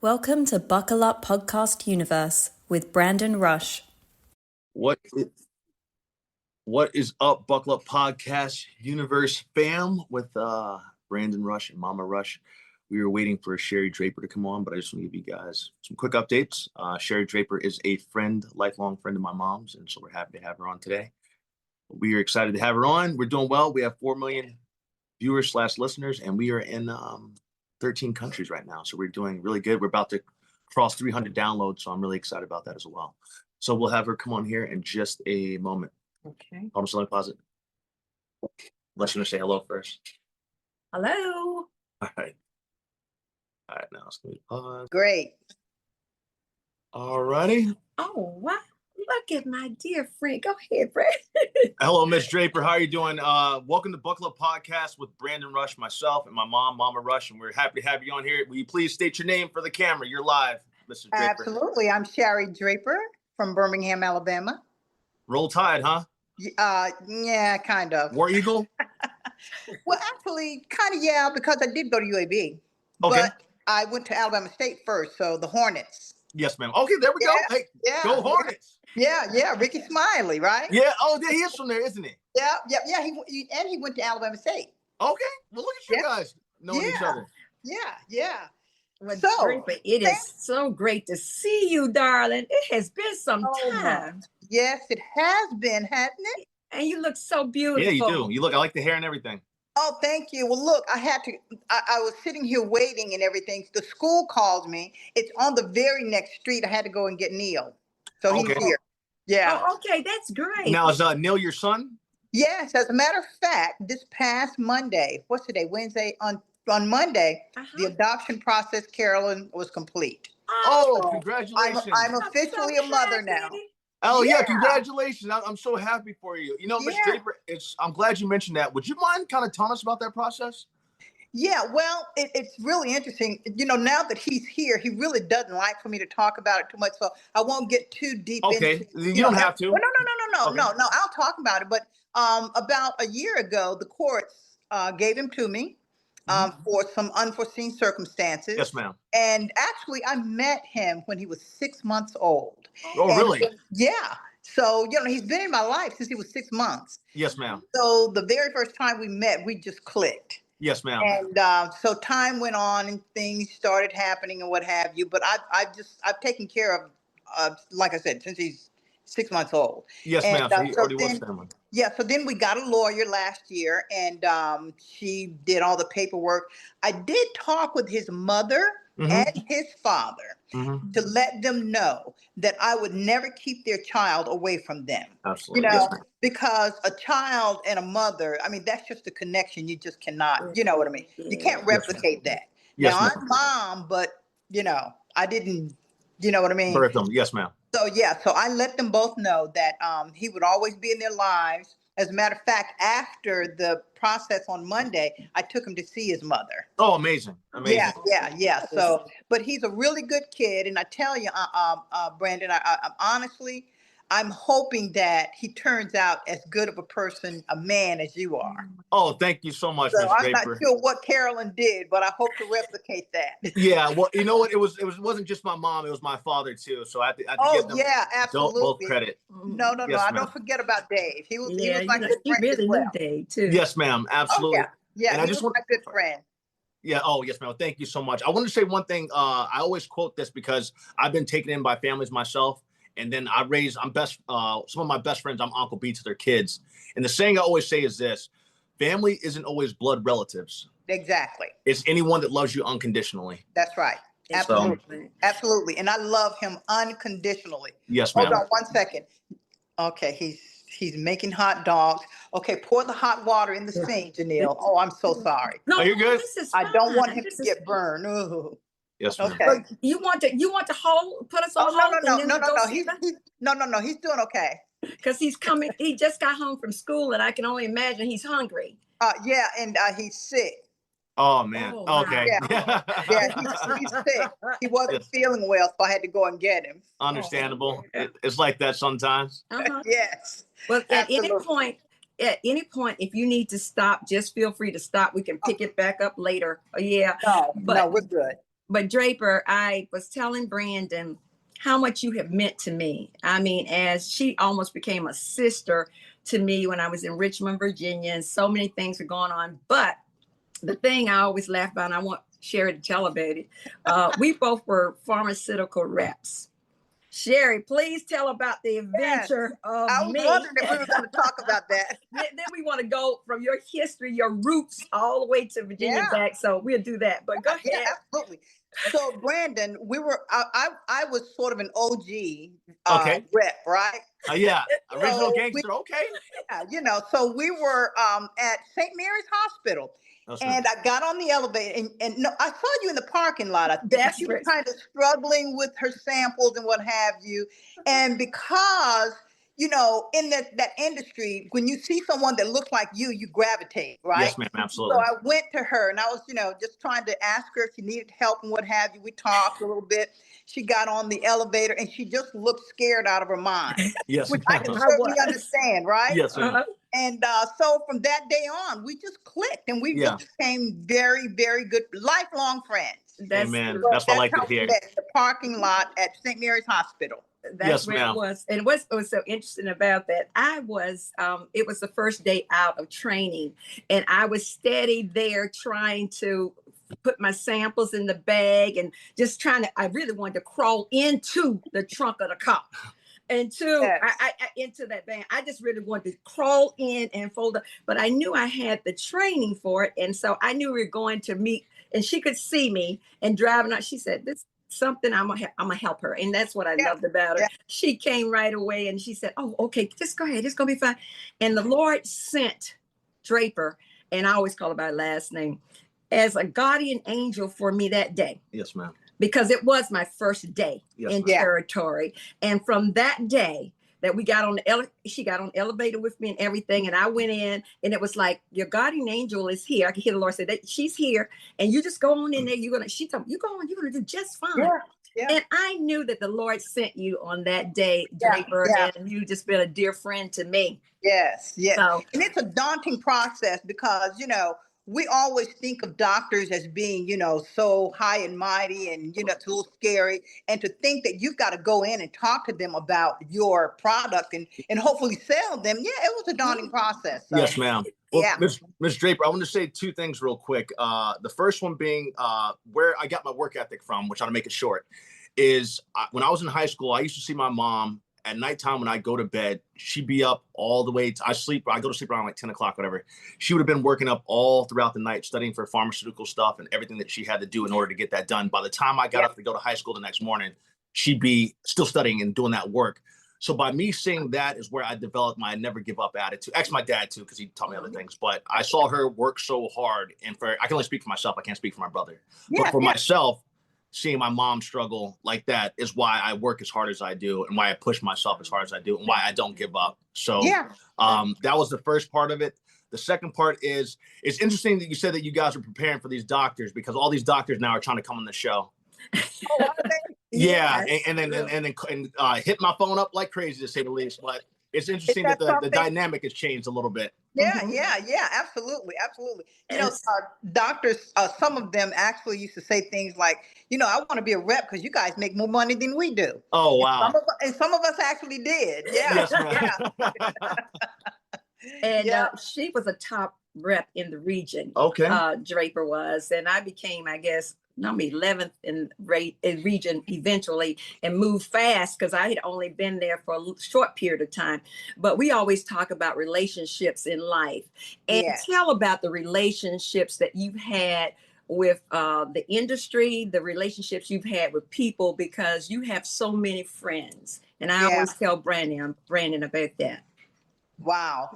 Welcome to Buckle Up Podcast Universe with Brandon Rush. What is up, Buckle Up Podcast Universe fam with Brandon Rush and Mama Rush. We were waiting for Shari Draper to come on, but I just want to give you guys some quick updates. Shari Draper is a friend, lifelong friend of my mom's, and so we're happy to have her on today. We are excited to have her on. We're doing well. We have 4 million viewers / listeners, and we are in 13 countries right now. So we're doing really good. We're about to cross 300 downloads, so I'm really excited about that as well. So we'll have her come on here in just a moment. Okay. I'm still in the closet. Unless you want to say hello first. Hello. All right. Now let's pause. Great. All righty. Oh, wow. Look at my dear friend. Go ahead, Brad. Hello, Miss Draper. How are you doing? Welcome to Buckle Up Podcast with Brandon Rush, myself, and my mom, Mama Rush, and we're happy to have you on here. Will you please state your name for the camera? You're live, Mrs. Draper. Absolutely. I'm Shari Draper from Birmingham, Alabama. Roll Tide, huh? Yeah, kind of. War Eagle? Well, actually, kind of, yeah, because I did go to UAB. Okay. But I went to Alabama State first, so the Hornets. Yes, ma'am. Okay, there we go. Hey, yeah, go Hornets. Yeah, Ricky Smiley, right? Yeah. Oh, he is from there, isn't he? Yeah. He went to Alabama State. Okay. Well, look at you guys knowing each other. Yeah. Well, So, Draper, it is so great to see you, darling. It has been some time. Yes, it has been, hasn't it? And you look so beautiful. Yeah, you do. You look, I like the hair and everything. Oh, thank you. Well, look, I was sitting here waiting and everything. The school called me. It's on the very next street. I had to go and get Neil. So he's here. Yeah. Oh, okay, that's great. Now, is Neil your son? Yes. As a matter of fact, this past Monday, what's today? Wednesday. On Monday, the adoption process, Carolyn, was complete. Oh, congratulations. I'm officially a mother now. Oh, yeah, congratulations. I'm so happy for you. You know, Ms. Draper, I'm glad you mentioned that. Would you mind kind of telling us about that process? Yeah, well, it's really interesting. You know, now that he's here, he really doesn't like for me to talk about it too much, so I won't get too deep into it. You don't have to. No, I'll talk about it. But about a year ago, the courts gave him to me for some unforeseen circumstances. Yes, ma'am. And actually, I met him when he was 6 months old. Oh, really? Yeah. So, you know, he's been in my life since he was 6 months. Yes, ma'am. So the very first time we met, we just clicked. Yes, ma'am. And so time went on and things started happening and what have you. But I've taken care of, like I said, since he's 6 months old. Yes, ma'am. So he already was family. Yeah. So then we got a lawyer last year, and she did all the paperwork. I did talk with his mother and his father to let them know that I would never keep their child away from them. Absolutely. You know, yes, because a child and a mother, I mean, that's just a connection. You just cannot, you know what I mean? You can't replicate that. Yes, now, I'm mom, but, you know, I didn't, you know what I mean? Birth them. Yes, ma'am. So, yeah, so I let them both know that he would always be in their lives. As a matter of fact, after the process on Monday, I took him to see his mother. Oh, amazing. Amazing. Yeah. So, but he's a really good kid. And I tell you, Brandon, I honestly, I'm hoping that he turns out as good of a person, a man, as you are. Oh, thank you so much, So Ms. I'm Draper. not sure what Carolyn did, but I hope to replicate that. Yeah, well, you know what? It wasn't just my mom; it was my father too. So I had to give them absolutely. both credit. No. Yes, I ma'am. don't forget about Dave. He was my good friend really as well. knew Dave too. Yes, ma'am. Absolutely. Yeah. And he was my good friend. Yeah. Oh, yes, ma'am. Thank you so much. I want to say one thing. I always quote this because I've been taken in by families myself. And then some of my best friends, I'm Uncle B to their kids. And the saying I always say is this: family isn't always blood relatives. Exactly. It's anyone that loves you unconditionally. That's right. Absolutely. And I love him unconditionally. Yes, ma'am. Hold on 1 second. Okay, he's making hot dogs. Okay, pour the hot water in the sink, Janelle. Oh, I'm so sorry. No, you're good. I don't want him to get burned. Ooh. Yes, ma'am. Okay. You want to put us on hold? No. He's doing okay. Because he's coming. He just got home from school, and I can only imagine he's hungry. Yeah, and he's sick. Oh man. Oh, okay. Wow. Yeah, he's sick. He wasn't feeling well, so I had to go and get him. Understandable. It's like that sometimes. Yes. Well, at any point, if you need to stop, just feel free to stop. We can pick it back up later. Yeah. No, we're good. But Draper, I was telling Brandon how much you have meant to me. I mean, as she almost became a sister to me when I was in Richmond, Virginia, and so many things were going on. But the thing I always laugh about, and I want Shari to tell about it, we both were pharmaceutical reps. Shari, please tell about the adventure of I was me. wondering if we were going to talk about that. Then we want to go from your history, your roots, all the way to Virginia back. So we'll do that. But go ahead. Yeah, absolutely. So Brandon, I was sort of an OG rep, right? Yeah, original So gangster. Okay. Yeah, so we were at St. Mary's Hospital. And I got on the elevator, and no, I saw you in the parking lot. I think she was kind of struggling with her samples and what have you. And because, in that industry, when you see someone that looks like you gravitate, right? Yes, ma'am, absolutely. So I went to her, and I was, just trying to ask her if she needed help and what have you. We talked a little bit. She got on the elevator, and she just looked scared out of her mind. Yes, which I can certainly understand, right? Yes, ma'am. And so from that day on, we just clicked, and we just became very, very good, lifelong friends. Amen. That's what I like to hear. The parking lot at St. Mary's Hospital. That's where it was. And what was so interesting about that, it was the first day out of training, and I was steady there trying to put my samples in the bag and just I really wanted to crawl into the trunk of the car. And I into that van. I just really wanted to crawl in and fold up, but I knew I had the training for it. And so I knew we were going to meet, and she could see me and driving out. She said, "This is something I'm gonna help her." And that's what I loved about her. She came right away and she said, "Oh, okay, just go ahead. It's gonna be fine." And the Lord sent Draper, and I always call her by her last name, as a guardian angel for me that day. Yes, ma'am. Because it was my first day in territory. And from that day that we got on she got on the elevator with me and everything. And I went in, and it was like, your guardian angel is here. I could hear the Lord say that she's here, and you just go on in there. She told me, you go on, you're going to do just fine. Yeah. And I knew that the Lord sent you on that day, Draper, and you just been a dear friend to me. Yes. So, and it's a daunting process because, we always think of doctors as being, so high and mighty and, it's a little scary. And to think that you've got to go in and talk to them about your product and hopefully sell them. Yeah, it was a daunting process. So. Yes, ma'am. Well, Ms. Draper, I want to say two things real quick. The first one being where I got my work ethic from, which I'll make it short, is when I was in high school, I used to see my mom at nighttime when I go to bed. She'd be up all the way. I go to sleep around like 10 o'clock, whatever. She would have been working up all throughout the night, studying for pharmaceutical stuff and everything that she had to do in order to get that done. By the time I got up to go to high school the next morning, she'd be still studying and doing that work. So by me seeing that is where I developed my never give up attitude. Actually, my dad too, because he taught me other things. But I saw her work so hard, and I can only speak for myself. I can't speak for my brother. But for myself, seeing my mom struggle like that is why I work as hard as I do, and why I push myself as hard as I do, and why I don't give up. So that was the first part of it. The second part is, it's interesting that you said that you guys are preparing for these doctors, because all these doctors now are trying to come on the show. And then hit my phone up like crazy, to say the least. But it's interesting that the dynamic has changed a little bit. Yeah, absolutely. Doctors, some of them actually used to say things like, I want to be a rep because you guys make more money than we do. Oh, wow. And some of us actually did. Yes, and she was a top rep in the region. Okay. Draper was, and I became, I guess, number 11th in region eventually, and moved fast because I had only been there for a short period of time. But we always talk about relationships in life, and tell about the relationships that you've had with the industry, the relationships you've had with people, because you have so many friends. And I always tell Brandon about that. Wow.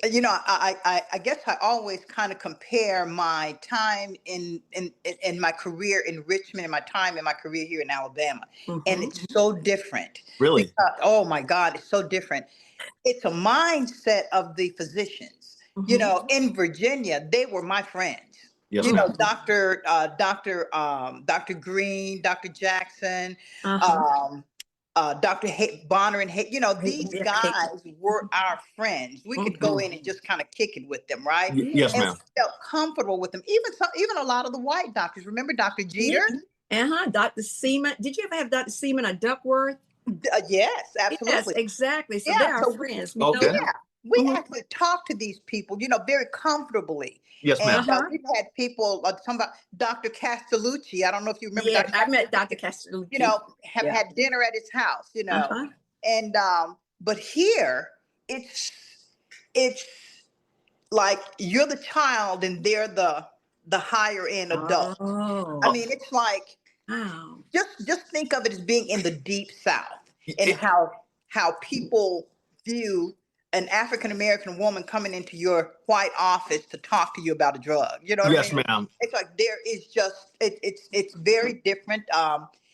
I guess I always kind of compare my time in my career in Richmond and my time in my career here in Alabama. And it's so different. Really? Oh my God, it's so different. It's a mindset of the physicians. In Virginia, they were my friends. Yes, Dr. Green, Dr. Jackson, Dr. Bonner and these Yeah, guys were our friends. We could go in and just kind of kick it with them, right? Yes, And ma'am. we felt comfortable with them. Even a lot of the white doctors. Remember Dr. yeah. Jeter? Dr. Seaman. Did you ever have Dr. Seaman or Duckworth? Yes, Yes, absolutely. exactly. So Yeah, they're our so friends. We Okay. know them. yeah, we Mhm. actually talked to these people, very comfortably. Yes, ma'am. And we've had people, somebody, Dr. Castellucci. I don't know if you remember Yeah, Dr. I met Castellucci. Dr. Castellucci. Have Yeah. had dinner at his house. Uh-huh. And but here it's like you're the child and they're the higher end adult. Oh, I mean, it's like wow. just think of it as being in the deep South and It- how people view an African American woman coming into your white office to talk to you about a drug. You know what yes, I mean? ma'am. It's like there is just it's very different.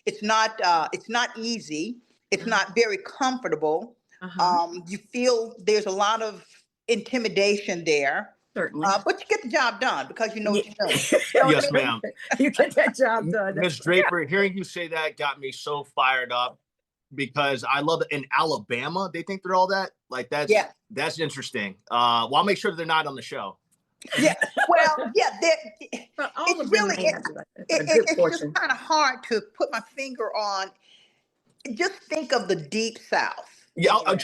It's not easy. It's not very comfortable. Uh-huh. You feel there's a lot of intimidation there. Certainly. But you get the job done because you know what you're doing. Yes, ma'am. You get that job done. Ms. Draper, hearing you say that got me so fired up because I love it. In Alabama, they think they're all that. Like that's interesting. Well, I'll make sure they're not on the show. Yeah. Well, yeah. But all It's of them really have a good it's portion. just kind of hard to put my finger on. Just think of the deep South. Yeah, I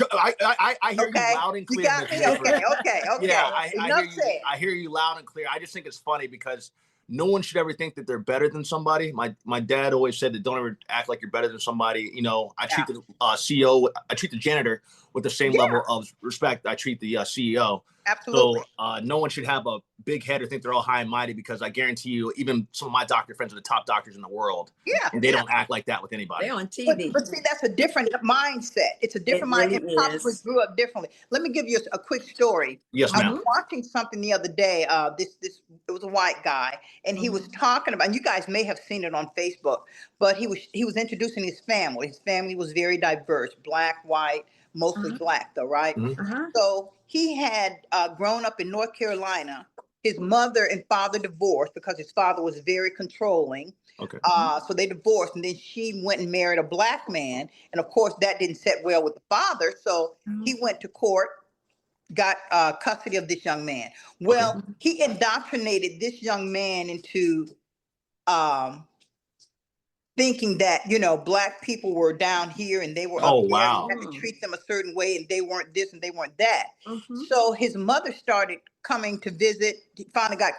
hear Okay, you loud and you clear, got Ms. me. Draper. Okay. Yeah, Enough said. I hear you loud and clear. I just think it's funny because no one should ever think that they're better than somebody. My dad always said that don't ever act like you're better than somebody. I treat the CEO, I treat the janitor with the same level of respect I treat the CEO. Absolutely. So no one should have a big head or think they're all high and mighty because I guarantee you, even some of my doctor friends are the top doctors in the world. Yeah. And they don't act like that with anybody. They're on TV. But see, that's a different mindset. It's a different It really mindset. It probably is. grew up differently. Let me give you a quick story. Yes, I ma'am. was watching something the other day. It was a white guy, and he was talking about. And you guys may have seen it on Facebook, but he was introducing his family. His family was very diverse: black, white, mostly black, though, right? Uh-huh. So he had grown up in North Carolina. His mother and father divorced because his father was very controlling. Okay. So they divorced, and then she went and married a black man. And of course, that didn't set well with the father. So he went to court, got custody of this young man. Well, he indoctrinated this young man into thinking that, black people were down here and they were up there. Wow. And you had to treat them a certain way, and they weren't this and they weren't that. Mm-hmm. So his mother started coming to visit. He finally got,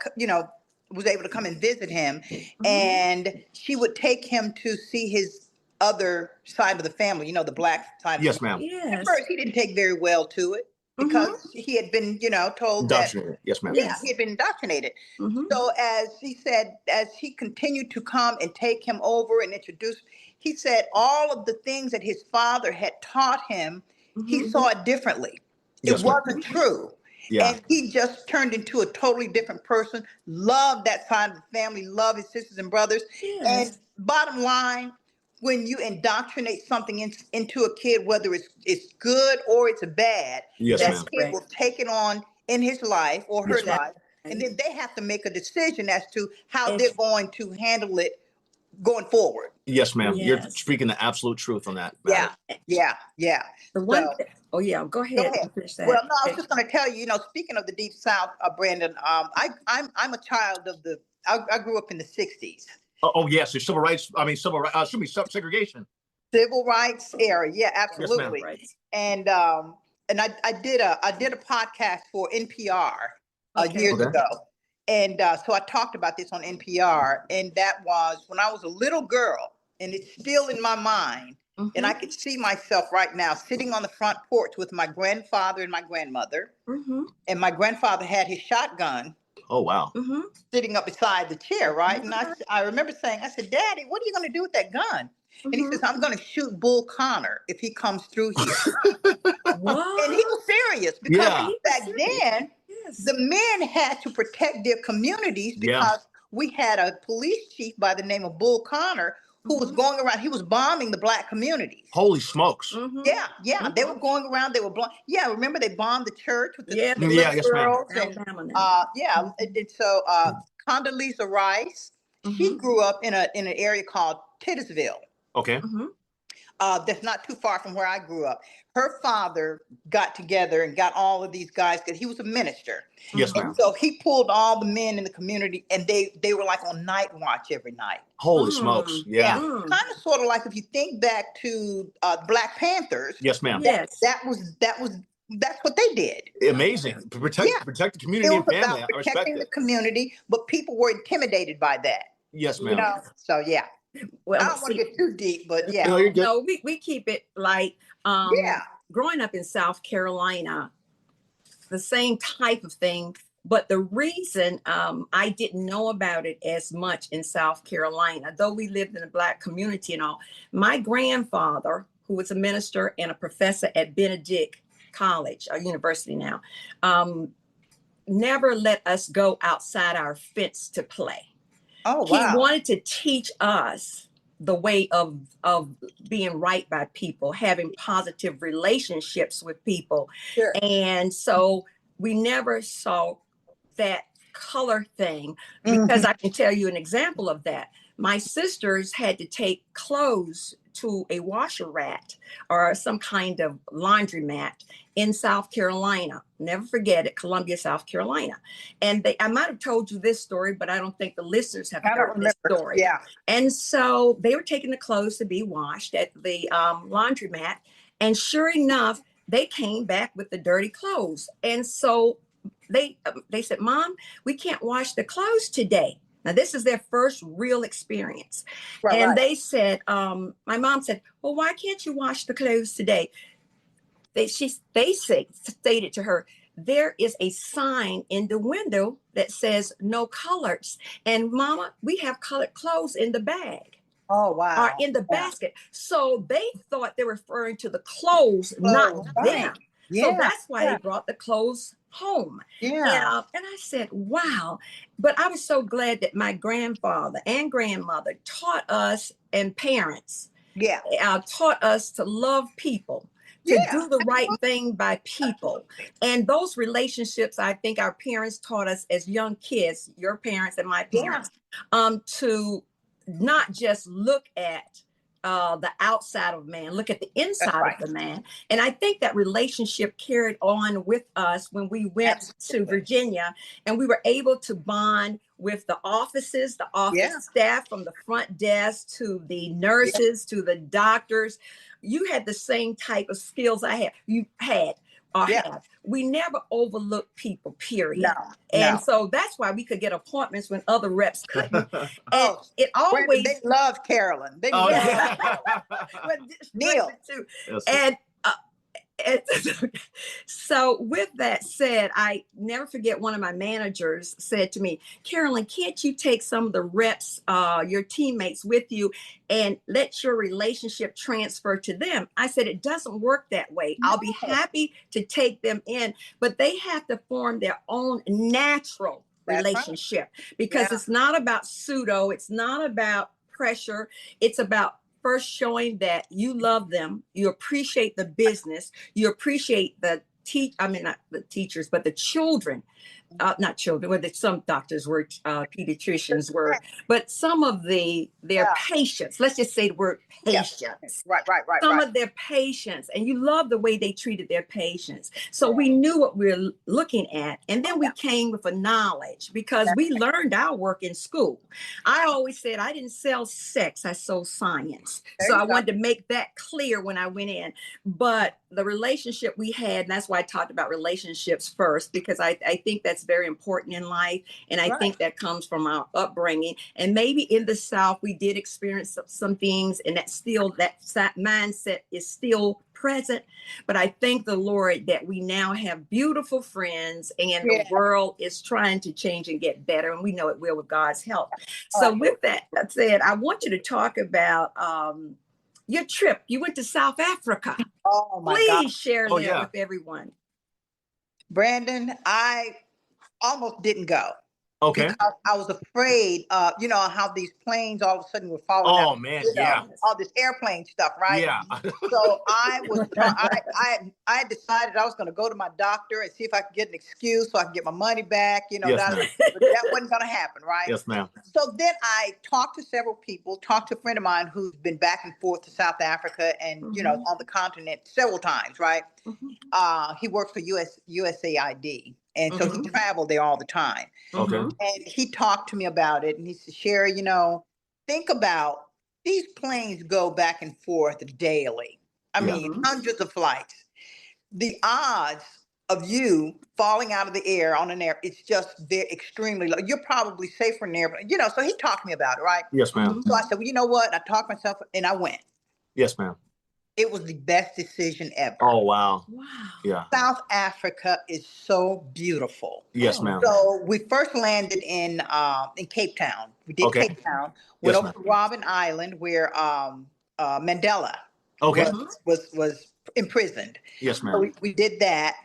was able to come and visit him. And she would take him to see his other side of the family, the black side. Yes, ma'am. Yes. At first, he didn't take very well to it because he had been, told that. Yes, ma'am. Yeah, he had been indoctrinated. So as he said, as he continued to come and take him over and introduce, he said all of the things that his father had taught him, he saw it differently. Yes, It ma'am. wasn't true. Yeah. And he just turned into a totally different person, loved that side of the family, loved his sisters and brothers. Yes. And bottom line, when you indoctrinate something into a kid, whether it's good or it's bad, Yes, that ma'am. kid will take it on in his life or her Exactly. life. And then they have to make a decision as to how they're going to handle it going forward. Yes, ma'am. Yes. You're speaking the absolute truth on that. Yeah, matter. yeah. The one. So- Oh yeah. Go ahead. Go ahead. Finish that. Well, no, I was just going to tell you. Speaking of the Deep South, Brandon, I'm a child of the. I grew up in the '60s. Oh yes, there's civil rights. I mean, civil rights. Should be segregation. Civil rights era, yeah, absolutely. Right. And I did a podcast for NPR years ago, and so I talked about this on NPR, and that was when I was a little girl, and it's still in my mind. And I could see myself right now sitting on the front porch with my grandfather and my grandmother. And my grandfather had his shotgun. Oh, wow. Sitting up beside the chair, right? And I remember saying, I said, Daddy, what are you going to do with that gun? And he says, I'm going to shoot Bull Connor if he comes through here. What? And he was serious because back then, the men had to protect their communities because we had a police chief by the name of Bull Connor who was going around. He was bombing the black communities. Holy smokes. Yeah. They were going around. They were remember they bombed the church with the yes, girls. And, Alabama. and so Condoleezza Rice, she grew up in an area called Titusville. Okay. that's not too far from where I grew up. Her father got together and got all of these guys because he was a minister. Yes, And ma'am. so he pulled all the men in the community, and they were like on night watch every night. Holy smokes. Yeah. Kind of sort of like if you think back to Black Panthers. Yes, ma'am. Yes. That's what they did. Amazing. Protect the community It and was family. about I respect protecting the it. community, but people were intimidated by that. Yes, You ma'am. know, so yeah. Well, I don't want to get too deep, but yeah. No, you're good. no, we keep it light. Yeah. Growing up in South Carolina, the same type of thing. But the reason I didn't know about it as much in South Carolina, though we lived in a Black community and all, my grandfather, who was a minister and a professor at Benedict College, a university now, never let us go outside our fence to play. Oh, He wow. wanted to teach us the way of being right by people, having positive relationships with people. Sure. And so we never saw that color thing, because I can tell you an example of that. My sisters had to take clothes to a washer rat or some kind of laundromat in South Carolina. Never forget it, Columbia, South Carolina. And I might have told you this story, but I don't think the listeners have heard this story. Yeah. And so they were taking the clothes to be washed at the laundromat. And sure enough, they came back with the dirty clothes. And so they said, "Mom, we can't wash the clothes today." Now, this is their first real experience. And they said, my mom said, "Well, why can't you wash the clothes today?" They stated to her, "There is a sign in the window that says no colors. And Mama, we have colored clothes in the bag." Oh, wow. Or in the basket. So they thought they were referring to the clothes, not them. Yeah. So that's why they brought the clothes home. Yeah. And I said, wow. But I was so glad that my grandfather and grandmother taught us, and parents taught us to love people, to do the right thing by people. And those relationships, I think our parents taught us as young kids, your parents and my parents, to not just look at the outside of man, look at the inside of the man. And I think that relationship carried on with us when we went to Virginia, and we were able to bond with the offices, the office staff, from the front desk to the nurses to the doctors. You had the same type of skills I had. You had. Have. We never overlooked people, period. And so that's why we could get appointments when other reps couldn't. And it always, they love Carolyn. They love Carolyn. Neil too. And so with that said, I never forget, one of my managers said to me, "Carolyn, can't you take some of the reps, your teammates, with you and let your relationship transfer to them?" I said, "It doesn't work that way. I'll be happy to take them in, but they have to form their own natural relationship, because it's not about pseudo, it's not about pressure, it's about first showing that you love them, you appreciate the business, you appreciate the not the teachers, but the children, not children, whether some doctors were, pediatricians were, but some of their patients, let's just say the word patients. Right. Some of their patients, and you love the way they treated their patients. So we knew what we were looking at. And then we came with a knowledge, because we learned our work in school. I always said I didn't sell sex, I sold science. So I wanted to make that clear when I went in. But the relationship we had, and that's why I talked about relationships first, because I think that's very important in life. And I think that comes from our upbringing. And maybe in the South, we did experience some things, and that mindset is still present. But I thank the Lord that we now have beautiful friends, and the world is trying to change and get better. And we know it will with God's help. So with that said, I want you to talk about your trip. You went to South Africa. Oh my God. Please share that with everyone. Brandon, I almost didn't go. Okay. Because I was afraid, you know, how these planes all of a sudden were falling Oh out, man, you know, yeah. all this airplane stuff, right? Yeah. So I was I decided I was going to go to my doctor and see if I could get an excuse so I could get my money back, you know, Yes, ma'am. but that wasn't going to happen, right? Yes, ma'am. So then I talked to several people, talked to a friend of mine who's been back and forth to South Africa and, you know, on the continent several times, right? He worked for USAID. And so he traveled there all the time. Okay. And he talked to me about it. And he said, Sherry, you know, think about these planes go back and forth daily. I mean, hundreds of flights. The odds of you falling out of the air on an air, it's just they're extremely low. You're probably safer in there, you know. So he talked to me about it, right? Yes, ma'am. So I said, well, you know what? I talked myself and I went. Yes, ma'am. It was the best decision ever. Oh wow. Wow. Yeah. South Africa is so beautiful. Yes, ma'am. So we first landed in Cape Town. We did Okay. Cape Town. Went Yes, over to Robben Island where Mandela Okay. was imprisoned. Yes, So ma'am. we did that.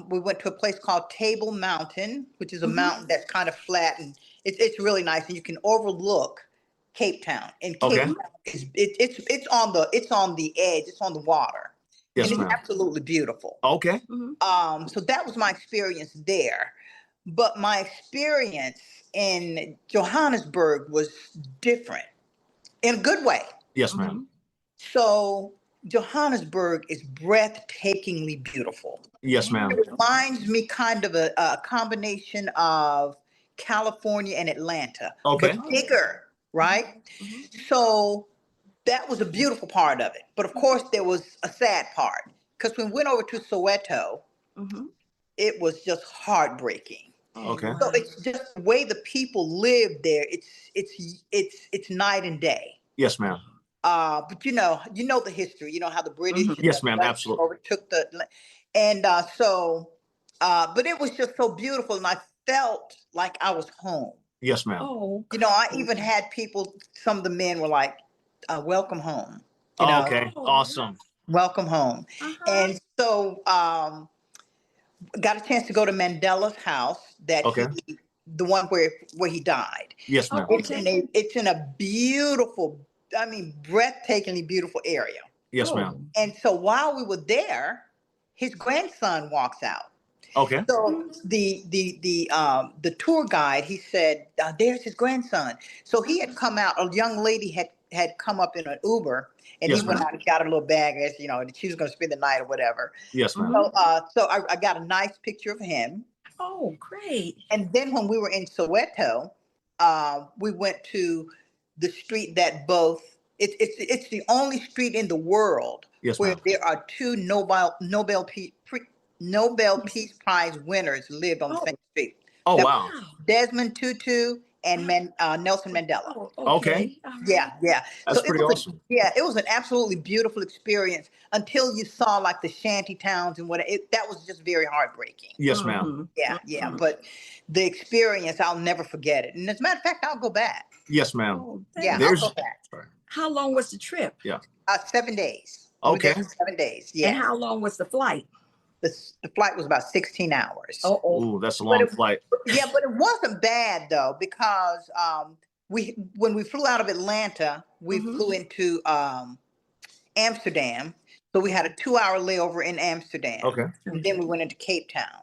We went to a place called Table Mountain, which is a mountain that's kind of flat and it's really nice, and you can overlook Cape Town. And Cape Okay. Town it's on the edge, it's on the water, Yes, and it's ma'am. absolutely beautiful. Okay. So that was my experience there. But my experience in Johannesburg was different in a good way. Yes, ma'am. So Johannesburg is breathtakingly beautiful. Yes, ma'am. It reminds me kind of a combination of California and Atlanta, Okay. but bigger, right? So that was a beautiful part of it. But of course, there was a sad part because when we went over to Soweto, it was just heartbreaking. Okay. So it's just the way the people live there. It's night and day. Yes, ma'am. But you know the history. You know how the British and Yes, the ma'am. Dutch Absolutely. overtook but it was just so beautiful, and I felt like I was home. Yes, ma'am. Oh, You know, I even had people. Some of the men were like, "Welcome home." You Oh, know, okay. Awesome. welcome home. And so, got a chance to go to Mandela's house Okay. the one where he died. Yes, ma'am. It's in a beautiful, I mean, breathtakingly beautiful area. Yes, ma'am. And so while we were there, his grandson walks out. Okay. So the tour guide, he said, "There's his grandson." So he had come out. A young lady had come up in an Uber, and Yes, he went ma'am. out and got a little bag, as you know, and she was going to spend the night or whatever. Yes, ma'am. So I got a nice picture of him. Oh, great. And then when we were in Soweto, we went to the street that it's the only street in the world Yes, where ma'am. there are two Nobel Peace Prize winners lived on the same street. Oh, That wow. was Desmond Tutu and Nelson Mandela. Oh, Okay. All right. Yeah. That's So pretty awesome. it was an absolutely beautiful experience until you saw like the shanty towns and that was just very heartbreaking. Yes, ma'am. Yeah. But the experience, I'll never forget it. And as a matter of fact, I'll go back. Yes, ma'am. Oh, Yeah, There's- I'll go back. Sorry. how long was the trip? 7 days. We were there Okay. for 7 days. Yeah. And how long was the flight? The flight was about 16 hours. Ooh, that's a long flight. Yeah, but it wasn't bad though, because when we flew out of Atlanta, we flew into Amsterdam. So we had a 2-hour layover in Amsterdam. Okay. And then we went into Cape Town.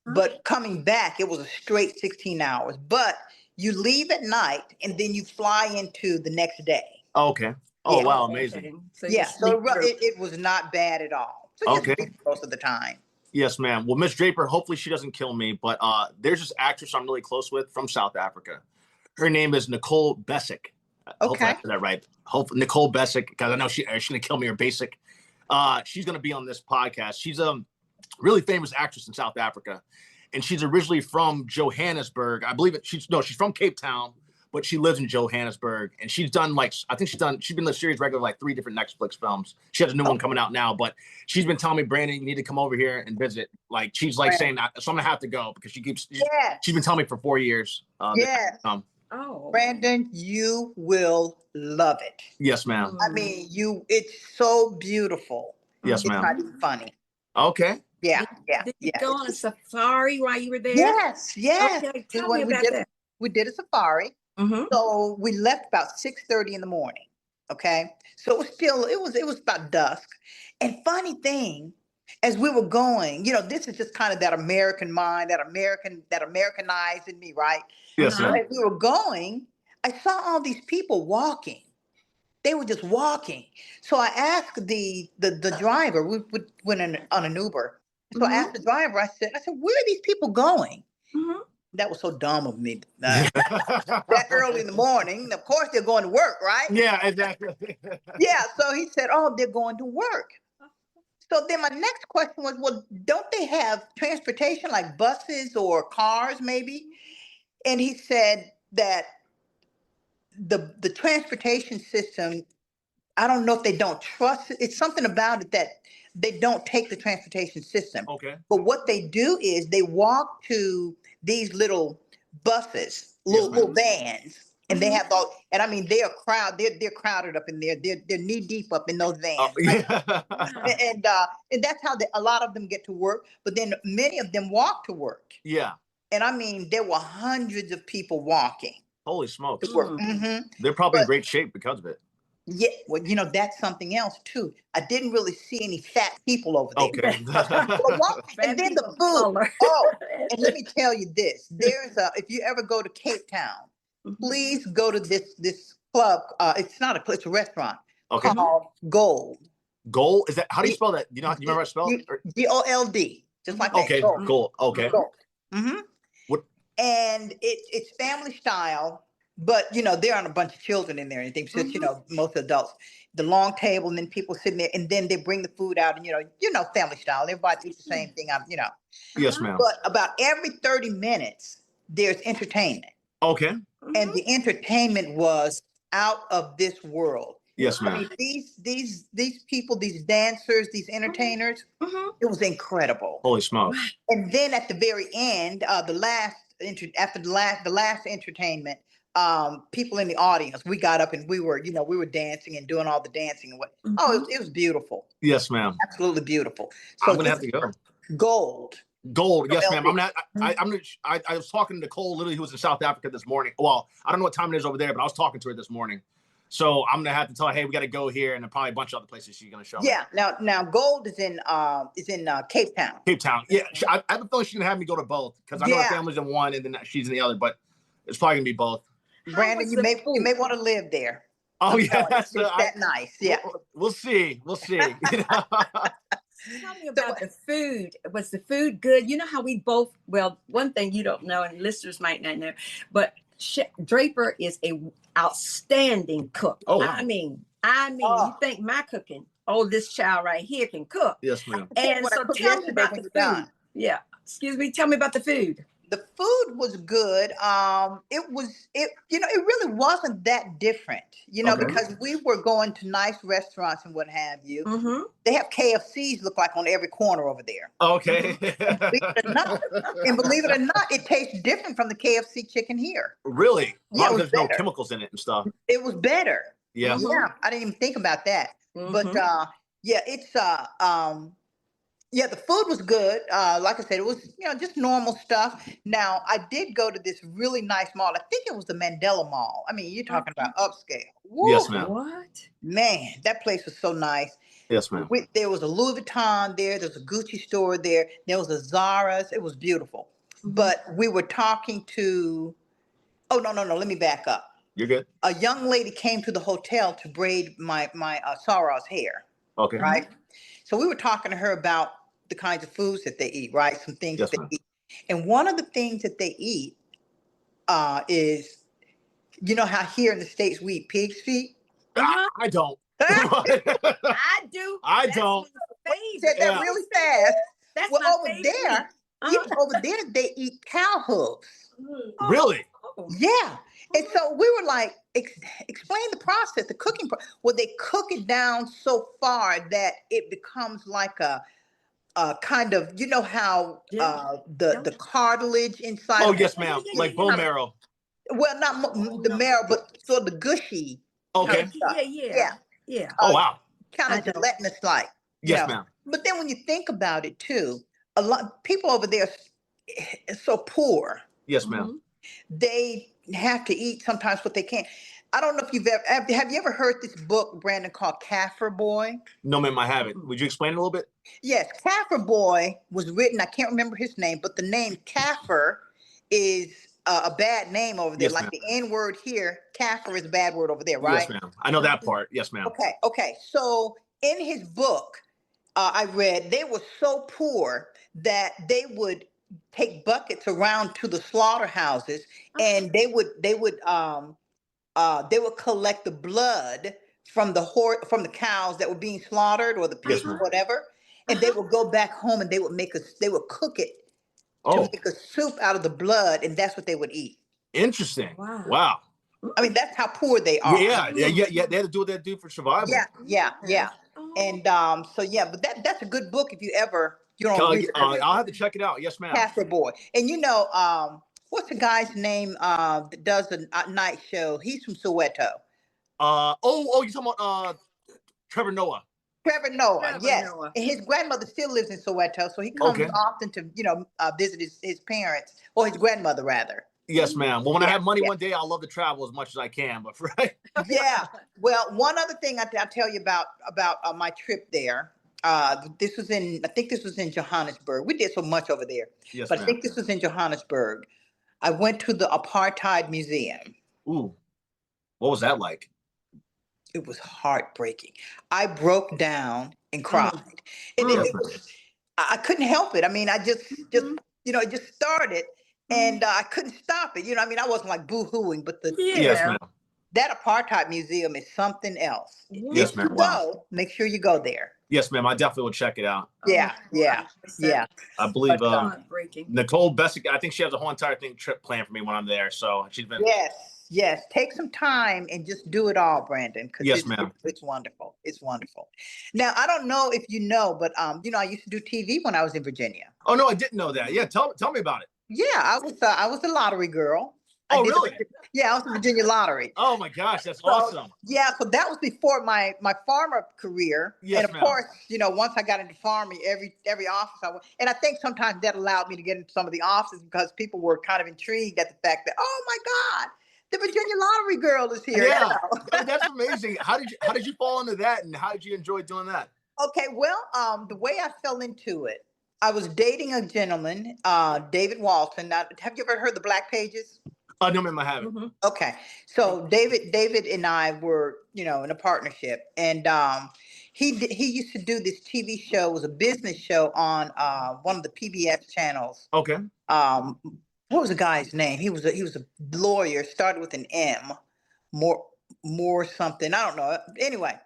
But coming back, it was a straight 16 hours. But you leave at night and then you fly into the next day. Okay. Oh, Yeah. wow. Amazing. So Yeah, so it, it was not bad at all. So Okay. most of the time. Yes, ma'am. Well, Miss Draper, hopefully she doesn't kill me, but there's this actress I'm really close with from South Africa. Her name is Nicole Besic. Hopefully I said that right. Hopefully Nicole Besic, because I know she's gonna kill me or basic. She's gonna be on this podcast. She's a really famous actress in South Africa, and she's originally from Johannesburg. I believe she's from Cape Town, but she lives in Johannesburg, and she's done she's been the series regular like 3 different Netflix films. She has a new one coming out now, but she's been telling me, Brandon, you need to come over here and visit. Like she's like saying that, so I'm gonna have to go because she's been telling me for 4 years. Brandon, you will love it. Yes, ma'am. I mean, it's so beautiful. Yes, It's ma'am. not even funny. Okay. Yeah, Did you go on a safari while you were there? Yes, yes. Okay, tell me about that. We did a safari. Mm-hmm. So we left about 6:30 in the morning. Okay. So it was still, it was about dusk. And funny thing, as we were going, this is just kind of that American mind, that Americanized in me, right? Yes, So ma'am. as we were going, I saw all these people walking. They were just walking. So I asked the driver, we went on an Uber. So I asked the driver, I said, where are these people going? Mm-hmm. That was so dumb of me. That early in the morning. Of course, they're going to work, right? Yeah, exactly. Yeah. So he said, oh, they're going to work. So then my next question was, well, don't they have transportation like buses or cars maybe? And he said that the transportation system, I don't know if they don't trust it. It's something about it that they don't take the transportation system. Okay. But what they do is they walk to these little buses, Yes, little vans, and they Mhm. have all. And I mean, they're crowded up in there. They're knee deep up in those vans. Right? Yeah. And that's how a lot of them get to work. But then many of them walk to work. Yeah. And I mean, there were hundreds of people walking Holy smokes. to work. They're probably in But great shape because of it. yeah, well, that's something else too. I didn't really see any fat people over there. Okay. And then the food. Oh, and let me tell you this: if you ever go to Cape Town, please go to this club. It's not a club; it's a restaurant Okay. called Gold. Gold? Is that, how do you spell that? You remember how to spell it? Gold, just like that. Okay. Gold. Gold. Okay. Gold. Mm-hmm. What? And it's family style, but there aren't a bunch of children in there or anything. It's just most adults. The long table, and then people sitting there, and then they bring the food out, and family style. Everybody eats the same thing. Yes, ma'am. But about every 30 minutes, there's entertainment, Okay. and the entertainment was out of this world. Yes, I ma'am. mean, these people, these dancers, these entertainers, it was incredible. Holy smokes. And then at the very end, after the last entertainment, people in the audience, we got up and we were dancing and doing all the dancing and what. Oh, it was beautiful. Yes, ma'am. Absolutely beautiful. So I'm gonna have to go. Gold. Gold. Yes, ma'am. I was talking to Nicole, literally, who was in South Africa this morning. Well, I don't know what time it is over there, but I was talking to her this morning. So I'm gonna have to tell her, hey, we got to go here, and probably a bunch of other places she's gonna show. Yeah. Now Gold is in Cape Town. Cape Town. Yeah. I have a feeling she's gonna have me go to both because I know her family's in one and then she's in the other, but it's probably gonna be both. Brandon, you may want to live there. Oh yeah, it's that nice. Yeah. We'll see. We'll see. Tell me about the food. Was the food good? You know how we both, well, one thing you don't know and listeners might not know, but Draper is a outstanding cook. Oh, wow. I mean, you think my cooking, this child right here can cook. Yes, ma'am. And so tell me about the food. Yeah. Excuse me. Tell me about the food. The food was good. It really wasn't that different, because we were going to nice restaurants and what have you. Mm-hmm. They have KFCs look like on every corner over there. Okay. And believe it or not, it tastes different from the KFC chicken here. Really? Yeah, there's no chemicals in it and stuff. It was better. Yeah. Yeah. I didn't even think about that. But it's the food was good. Like I said, it was, just normal stuff. Now, I did go to this really nice mall. I think it was the Mandela Mall. I mean, you're talking about upscale. Woo. Yes, ma'am. What? Man, that place was so nice. Yes, ma'am. There was a Louis Vuitton there. There's a Gucci store there. There was a Zara's. It was beautiful. But we were talking to, no. Let me back up. You're good. A young lady came to the hotel to braid my Sarah's hair. Okay. Right? So we were talking to her about the kinds of foods that they eat, right? Some things that they eat. And one of the things that they eat is, how here in the States we eat pig's feet? I don't. I do. I don't. You said that really fast. That's well, my over favorite. there, over there they eat cow hooves. Really? Yeah. And so we were like, explain the process, the cooking process. Well, they cook it down so far that it becomes like a kind of, how the cartilage inside. Oh, yes, ma'am. Like bone marrow. Well, not the marrow, but sort of the gushy. Okay. Yeah. Oh, wow. Kind of gelatinous like. Yes, ma'am. But then when you think about it too, a lot people over there are so poor. Yes, ma'am. They have to eat sometimes what they can't. I don't know if you've ever have you ever heard this book, Brandon, called Kaffir Boy? No, ma'am, I haven't. Would you explain it a little bit? Yes, Kaffir Boy was written. I can't remember his name, but the name Kaffir is a bad name over there. Yes, like ma'am. the N word here, Kaffir is a bad word over there, Yes, right? ma'am. I know that part. Yes, ma'am. Okay. So in his book, I read they were so poor that they would take buckets around to the slaughterhouses, and they would collect the blood from from the cows that were being slaughtered, or the pigs, or whatever, and they would go back home and they would cook it to make a soup out of the blood, and that's what they would eat. Interesting. Wow. I mean, that's how poor they are. Yeah. They had to do what they do for survival. Yeah. And but that's a good book if you don't. I'll have to check it out. Yes, ma'am. Kaffir Boy. And what's the guy's name that does the night show? He's from Soweto. You're talking about Trevor Noah. Trevor Noah, yes. Noah. And his grandmother still lives in Soweto, so he comes often to visit his parents, or his grandmother rather. Yes, ma'am. Well, when I have money one day, I'll love to travel as much as I can. But right. Yeah. Well, one other thing I'll tell you about my trip there. I think this was in Johannesburg. We did so much over there. Yes, but I think this was in Johannesburg. I went to the Apartheid Museum. Ooh. What was that like? It was heartbreaking. I broke down and cried. I couldn't help it. I mean, I just it just started, and I couldn't stop it. I wasn't like boo-hooing, but yes, ma'am. That Apartheid Museum is something else. Yes, ma'am. Wow. Make sure you go there. Yes, ma'am. I definitely will check it out. Yeah. I believe Nicole Bessick, I think she has a whole entire trip planned for me when I'm there. So she's been. Yes. Take some time and just do it all, Brandon. Yes, ma'am. It's wonderful. It's wonderful. Now, I don't know if you know, but I used to do TV when I was in Virginia. Oh no, I didn't know that. Yeah, tell me about it. Yeah, I was a lottery girl. Oh, really? I was in Virginia Lottery. Oh my gosh, that's awesome. Yeah, so that was before my Pharma career. Yes, and of course, once I got into Pharma, every office I went, and I think sometimes that allowed me to get into some of the offices because people were kind of intrigued at the fact that, oh my God, the Virginia Lottery girl is here. Yeah, that's amazing. How did you fall into that, and how did you enjoy doing that? Okay, well, the way I fell into it, I was dating a gentleman, David Walton. Now, have you ever heard the Black Pages? No, ma'am, I haven't. Okay, so David and I were, in a partnership, and he used to do this TV show. It was a business show on one of the PBS channels. Okay. What was the guy's name? He was a lawyer. Started with an M, more something. I don't know. Anyway,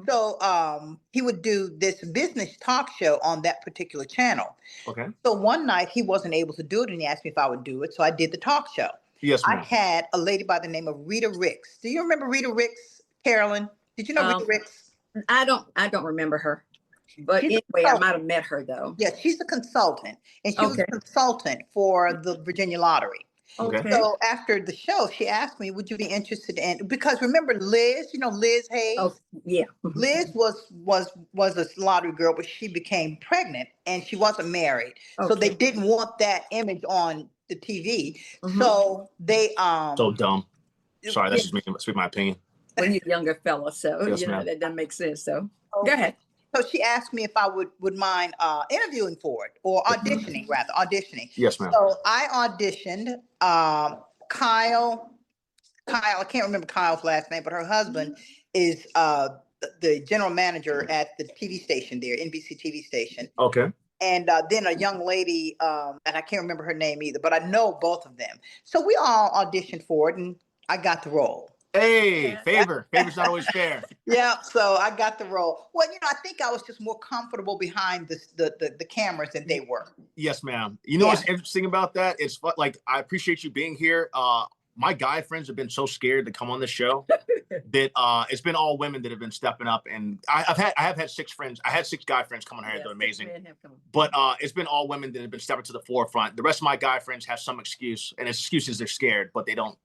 so he would do this business talk show on that particular channel. Okay. So one night he wasn't able to do it, and he asked me if I would do it. So I did the talk show. Yes, ma'am. I had a lady by the name of Rita Ricks. Do you remember Rita Ricks, Carolyn? Did you know Rita Ricks? I don't remember her. But anyway, I might have met her though. Yeah, she's a consultant, and she was a consultant for the Virginia Lottery. Okay. So after the show, she asked me, "Would you be interested in?" Because remember Liz, Liz Hayes. Oh, yeah. Liz was a lottery girl, but she became pregnant and she wasn't married, so they didn't want that image on the TV. So they so dumb. Sorry, that's just me, my opinion. When you're a younger fella, so yes, that doesn't make sense. So go ahead. So she asked me if I would mind interviewing for it, or auditioning rather. Yes, ma'am. So I auditioned. Kyle, I can't remember Kyle's last name, but her husband is the general manager at the TV station there, NBC TV station. Okay. And then a young lady, and I can't remember her name either, but I know both of them. So we all auditioned for it, and I got the role. Hey, favor's not always fair. Yeah, so I got the role. Well, I think I was just more comfortable behind the cameras than they were. Yes, ma'am. What's interesting about that? It's like, I appreciate you being here. My guy friends have been so scared to come on the show that it's been all women that have been stepping up, and I have had 6 friends. I had 6 guy friends come on here. They're amazing. But it's been all women that have been stepping to the forefront. The rest of my guy friends have some excuse, and his excuse is they're scared, but they don't.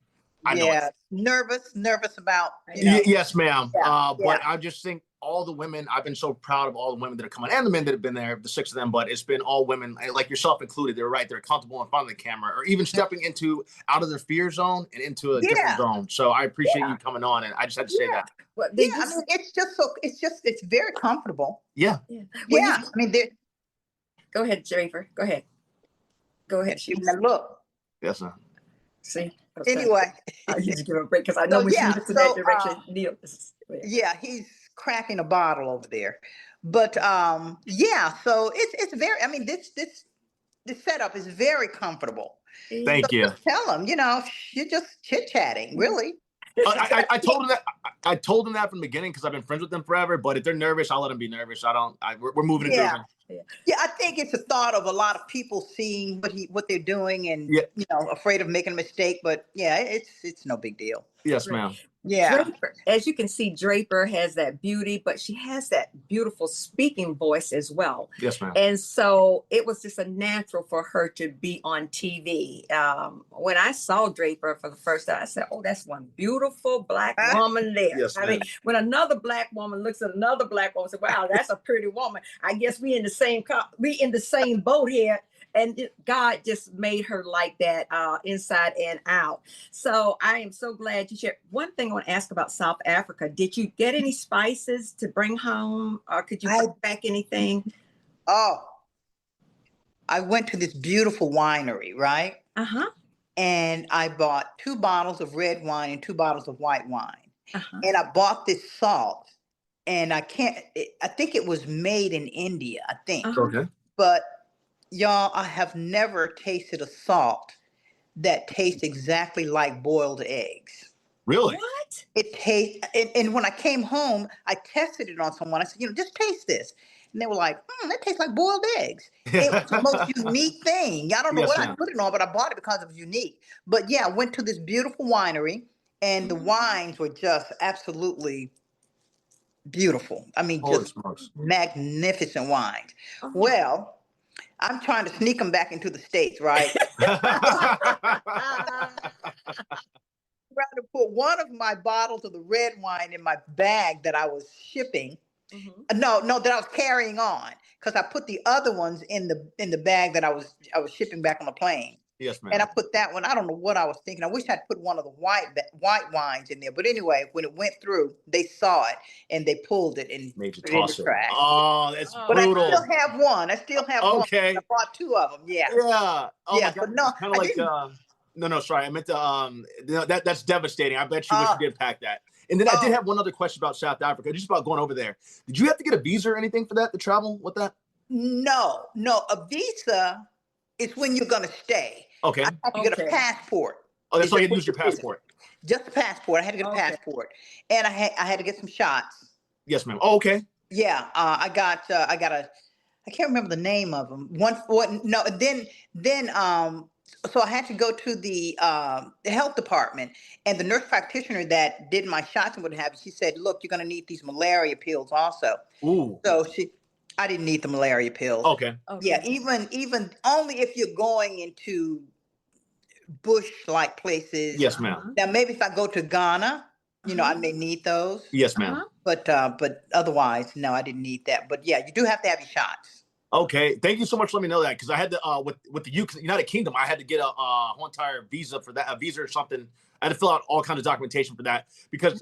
I know nervous about. Yes, ma'am. But I just think all the women. I've been so proud of all the women that have come on, and the men that have been there, the 6 of them. But it's been all women, like yourself included. They're right. They're comfortable in front of the camera, or even stepping out of their fear zone and into a different zone. So I appreciate you coming on, and I just had to say that. Well, Yeah, I mean, it's very comfortable. Yeah. Well, Yeah, I mean, go ahead, Draper. Go ahead. Look. Yes, sir. See. Anyway, I need to give him a break because I know we should get to that direction. Neil, yeah, he's cracking a bottle over there, but yeah. So it's very. I mean, this setup is very comfortable. Thank you. Just tell him, you're just chit chatting, really. I told him that. I told him that from the beginning because I've been friends with them forever. But if they're nervous, I'll let them be nervous. We're moving and grooving. Yeah, I think it's a thought of a lot of people seeing what they're doing and afraid of making a mistake. But yeah, it's no big deal. Yes, ma'am. Yeah. Draper, as you can see, Draper has that beauty, but she has that beautiful speaking voice as well. Yes, ma'am. And so it was just a natural for her to be on TV. When I saw Draper for the first time, I said, "Oh, that's one beautiful Black woman there." Yes, I mean, when another Black woman looks at another Black woman, and says, "Wow, that's a pretty woman." I guess we in the same boat here. And God just made her like that inside and out. So I am so glad you shared. One thing I want to ask about South Africa. Did you get any spices to bring home? Or could you bring back anything? Oh, I went to this beautiful winery, right? Uh-huh. And I bought 2 bottles of red wine and 2 bottles of white wine. Uh-huh. And I bought this salt. And I think it was made in India, I think. Uh-huh. Okay. But y'all, I have never tasted a salt that tastes exactly like boiled eggs. Really? What? It tastes, and when I came home, I tested it on someone. I said, just taste this. And they were like, that tastes like boiled eggs. It was the most unique thing. I don't know what I put it on, but I bought it because it was unique. But yeah, I went to this beautiful winery, and the wines were just absolutely beautiful. I mean, just magnificent wines. Uh-huh. Well, I'm trying to sneak them back into the States, right? Rather put one of my bottles of the red wine in my bag that I was shipping. Mm-hmm. No, that I was carrying on, because I put the other ones in the bag that I was shipping back on the plane. Yes, ma'am. And I put that one. I don't know what I was thinking. I wish I'd put one of the white wines in there. But anyway, when it went through, they saw it and they pulled it and made you put it in the toss it. trash. Oh, that's but brutal. I still have one. Okay. I bought 2 of them. Yeah. Yeah. Oh yeah. My God. But no, kind of like no, sorry. I meant to that's devastating. I bet you wish you did pack that. And then I did have one other question about South Africa, just about going over there. Did you have to get a visa or anything for that to travel with that? No. A visa is when you're gonna stay. Okay. I had to get a passport. Oh, that's why you had to use your passport. Just a passport. I had to get a passport, and I had to get some shots. Yes, ma'am. Oh, okay. Yeah, I got I can't remember the name of them. So I had to go to the health department, and the nurse practitioner that did my shots and what have you, she said, "Look, you're going to need these malaria pills also." Ooh. So I didn't need the malaria pills. Okay. Yeah, even only if you're going into bush-like places. Yes, ma'am. Now maybe if I go to Ghana, I may need those. Yes, ma'am. But otherwise, no, I didn't need that. But yeah, you do have to have your shots. Okay, thank you so much for letting me know that, because I had to with the United Kingdom, I had to get a whole entire visa for that, a visa or something. I had to fill out all kinds of documentation for that because,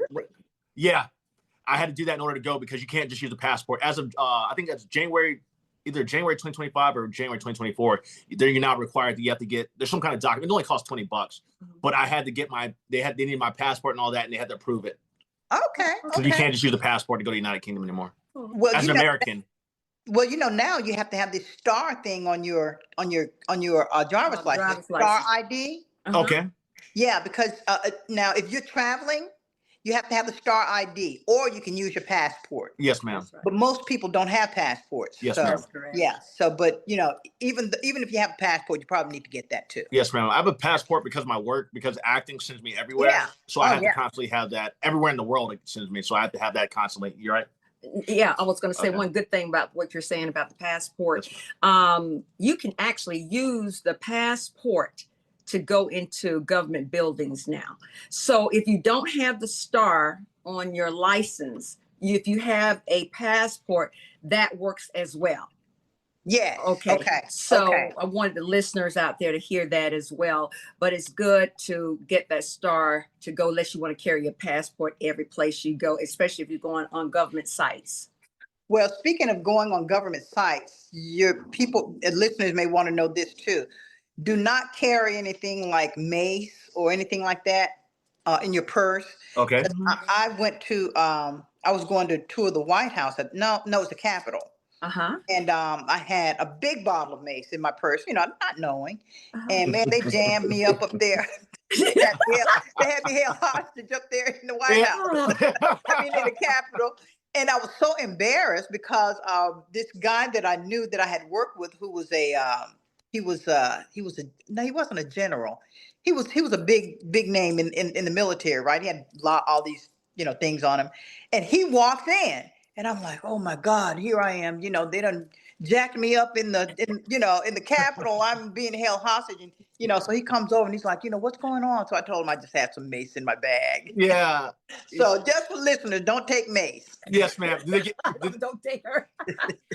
yeah, I had to do that in order to go, because you can't just use a passport. As of I think that's either January 2025 or January 2024. You're not required. You have to get, there's some kind of document. It only costs $20, but I had to get they needed my passport and all that, and they had to approve it. Okay. So you can't just use a passport to go to the United Kingdom anymore. Well, as an American. Well, now you have to have this star thing on your driver's license, star ID. Okay. Yeah, because now if you're traveling, you have to have the star ID, or you can use your passport. Yes, ma'am. But most people don't have passports. Yes, so, ma'am. Yeah. So, but even if you have a passport, you probably need to get that too. Yes, ma'am. I have a passport because of my work, because acting sends me everywhere. Yeah. So I have to constantly have that everywhere in the world. It sends me, so I have to have that constantly. You're right. Yeah, I was going to say one good thing about what you're saying about the passport. You can actually use the passport to go into government buildings now. So if you don't have the star on your license, if you have a passport, that works as well. Yes. Okay. Okay. So Okay. I wanted the listeners out there to hear that as well. But it's good to get that star to go, unless you want to carry a passport every place you go, especially if you're going on government sites. Well, speaking of going on government sites, your people, listeners may want to know this too. Do not carry anything like mace or anything like that in your purse. Okay. I went to, I was going to tour the White House. No, it's the Capitol. Uh-huh. And I had a big bottle of mace in my purse, not knowing. Uh-huh. And man, they jammed me up there. They had me held hostage up there in the White House. I mean, in the Capitol. And I was so embarrassed because this guy that I knew that I had worked with, who was he wasn't a general. He was a big name in the military, right? He had all these things on him, and he walks in, and I'm like, oh my God, here I am. They done jacked me up in the Capitol. I'm being held hostage, and so he comes over and he's like, what's going on? So I told him I just had some mace in my bag. Yeah. So just for listeners, don't take mace. Yes, ma'am. Don't take her.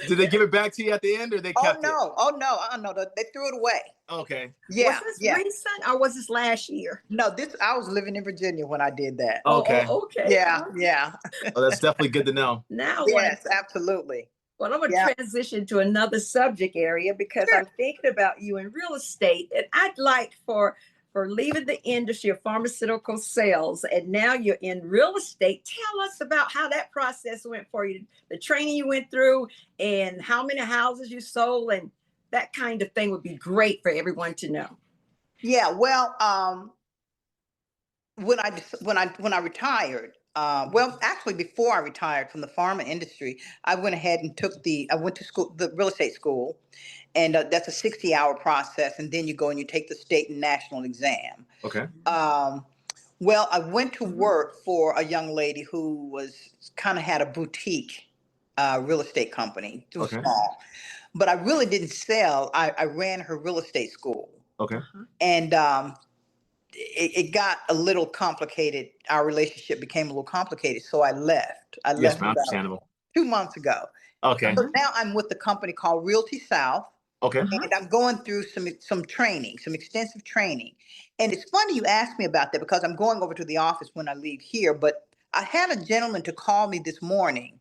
Did they give it back to you at the end, or they kept it? Oh no, they threw it away. Okay. Yeah, Was this recent or was this last year? No, I was living in Virginia when I did that. Okay. Okay. Yeah, yeah. Oh, that's definitely good to know. Now, Yes, absolutely. well, I'm going to transition to another subject area because I'm thinking about you in real estate, and I'd like for leaving the industry of pharmaceutical sales, and now you're in real estate. Tell us about how that process went for you, the training you went through, and how many houses you sold, and that kind of thing would be great for everyone to know. Yeah, well, when I retired, well, actually before I retired from the pharma industry, I went ahead and I went to school, the real estate school, and that's a 60-hour process, and then you go and you take the state and national exam. Okay. Well, I went to work for a young lady who had a boutique real estate company. It was small, but I really didn't sell. I ran her real estate school. Okay. And it got a little complicated. Our relationship became a little complicated, so I left. Yes, ma'am. Understandable. 2 months ago. Okay. So now I'm with the company called Realty South. Okay. And I'm going through some training, some extensive training. And it's funny you asked me about that because I'm going over to the office when I leave here. But I had a gentleman to call me this morning,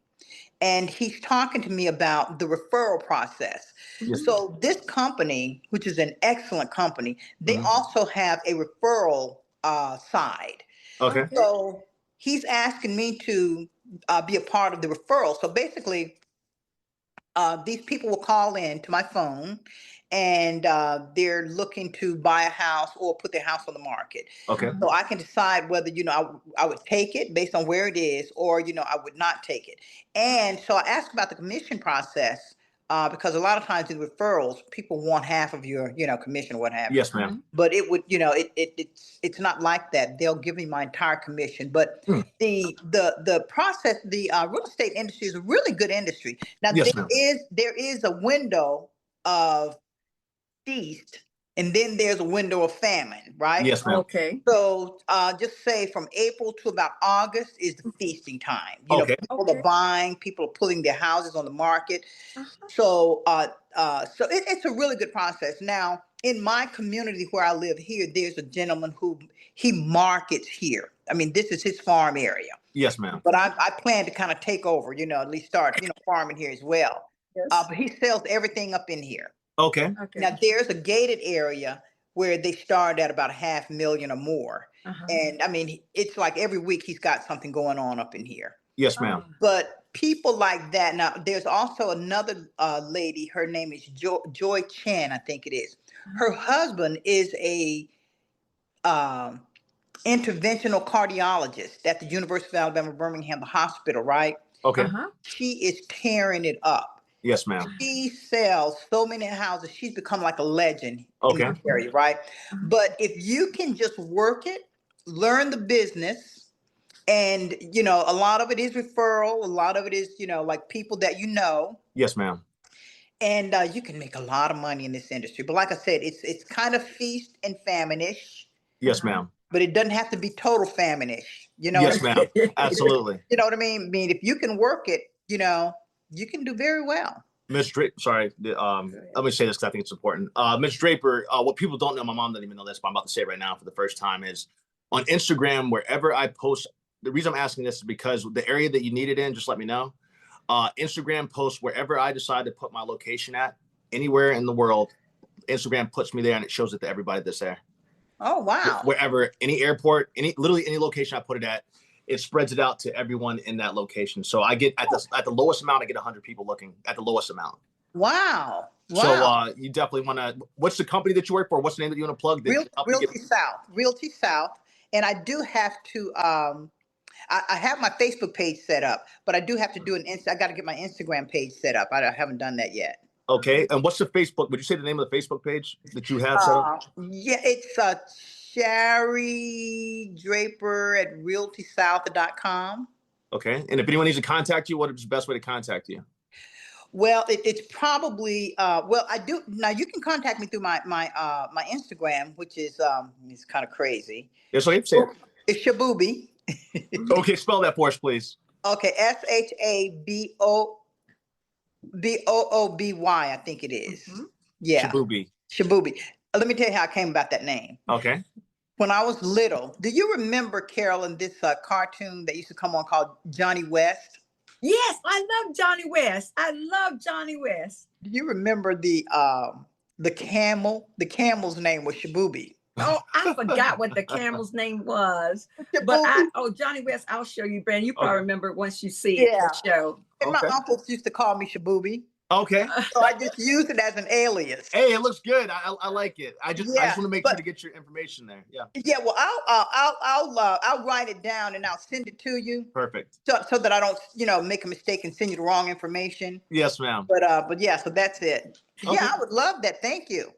and he's talking to me about the referral process. Yes. So this company, which is an excellent company, they also have a referral side. Okay. So he's asking me to be a part of the referral. So basically, these people will call in to my phone, and they're looking to buy a house or put their house on the market. Okay. So I can decide whether, I would take it based on where it is, or, I would not take it. And so I asked about the commission process, because a lot of times in referrals, people want half of your, commission or what have you. Yes, ma'am. But it would, it's not like that. They'll give me my entire commission. But the process, the real estate industry is a really good industry. Now, Yes, there is a window of feast, and then there's a window of famine, right? Yes, ma'am. Okay. So just say from April to about August is the feasting time. People are buying, people are putting their houses on the market. So it's a really good process. Now, in my community where I live here, there's a gentleman who he markets here. I mean, this is his farm area. Yes, ma'am. But I plan to kind of take over, at least start, farming here as well. Yes. But he sells everything up in here. Okay. Now, there's a gated area where they start at about $500,000 or more. And I mean, it's like every week he's got something going on up in here. Yes, ma'am. But people like that. Now, there's also another lady. Her name is Joy Chen, I think it is. Her husband is a interventional cardiologist at the University of Alabama, Birmingham, the hospital, right? Okay. She is tearing it up. Yes, ma'am. She sells so many houses. She's become like a legend in Okay. this area, right? But if you can just work it, learn the business, and a lot of it is referral, a lot of it is like people that Yes, ma'am. and you can make a lot of money in this industry. But like I said, it's kind of feast and famine-ish. Yes, ma'am. But it doesn't have to be total famine-ish. You know Yes, what I mean? ma'am. Absolutely. You know what I mean? I mean, if you can work it, you can do very well. Miss Draper, sorry, let me say this because I think it's important. Miss Draper, what people don't know, my mom doesn't even know this, but I'm about to say it right now for the first time, is on Instagram, wherever I post, the reason I'm asking this is because the area that you need it in, just let me know. Instagram posts wherever I decide to put my location at, anywhere in the world, Instagram puts me there and it shows it to everybody that's there. Oh, wow. Wherever, any airport, literally any location I put it at, it spreads it out to everyone in that location. So I get at the lowest amount, I get 100 people looking at the lowest amount. Wow. So you definitely want to. What's the company that you work for? What's the name that you want to plug? Realty South. And I do have to. I have my Facebook page set up, but I do have to do I got to get my Instagram page set up. I haven't done that yet. Okay. And what's the Facebook? Would you say the name of the Facebook page that you have set up? Yeah, it's Shari Draper at realtysouth.com. Okay. And if anyone needs to contact you, what is the best way to contact you? Well, it's probably I do now. You can contact me through my Instagram, which is it's kind of crazy. Yes, okay, say it. It's Shabubi. Okay, spell that for us, please. Okay, SHABOOBY, I think it is. Mm-hmm. Yeah, Shabubi. Let me tell you how I came about that name. Okay. When I was little, do you remember, Carolyn, this cartoon that used to come on called Johnny West? Yes, I love Johnny West. I love Johnny West. Do you remember the camel? The camel's name was Shabubi. Oh, I forgot what the camel's name was. But Johnny West, I'll show you, Brandon. You probably remember once you see it, the show. And my uncles used to call me Shabubi. Okay. So I just used it as an alias. Hey, it looks good. I like it. I just want to make sure to get your information there. Yeah. Yeah. Well, I'll write it down and I'll send it to you. Perfect. So that I don't, make a mistake and send you the wrong information. Yes, ma'am. But yeah, so that's it. Okay. Yeah, I would love that. Thank you.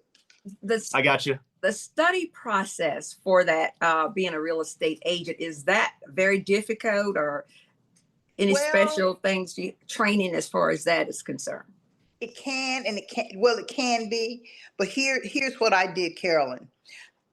I got you. The study process for that, being a real estate agent, is that very difficult, or any special things, training as far as that is concerned? It can and it can't. Well, it can be, but here's what I did, Carolyn.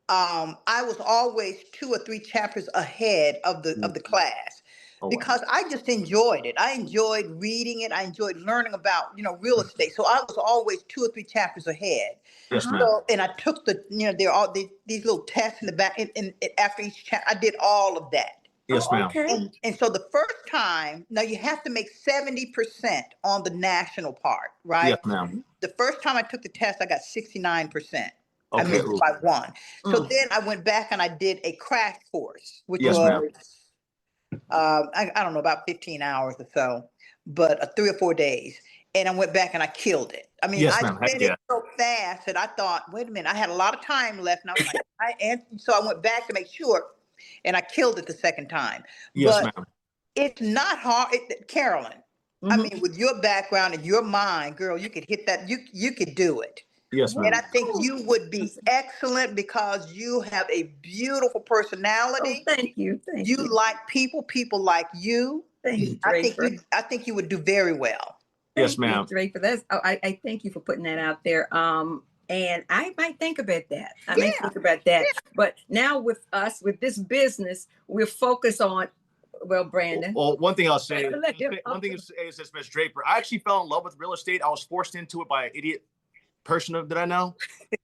I was always 2 or 3 chapters ahead of the class because I just enjoyed it. I enjoyed reading it. I enjoyed learning about real estate. So I was always 2 or 3 chapters ahead. Yes, ma'am. So, and I took there are all these little tests in the back, and after each chapter, I did all of that. Yes, ma'am. Okay. And so the first time, now you have to make 70% on the national part, right? Yes, ma'am. The first time I took the test, I got 69%. Okay. I missed it by 1. So then I went back and I did a crash course, which was, I don't know, about 15 hours or so, but 3 or 4 days. And I went back and I killed it. I mean, I did it so fast that I thought, wait a minute, I had a lot of time left. And I was like, so I went back to make sure. And I killed it the second time. Yes, ma'am. It's not hard, Carolyn. I mean, with your background and your mind, girl, you could hit that. You could do it. Yes, ma'am. And I think you would be excellent because you have a beautiful personality. Oh, thank you. Thank you. You like people. People like you. Thank you, Draper. I think you would do very well. Yes, ma'am. Draper, I thank you for putting that out there. And I might think about that. I might think about that. Yeah. But now with us, with this business, we're focused on, Brandon. Well, one thing I'll say, is this, Miss Draper, I actually fell in love with real estate. I was forced into it by an idiot person that I know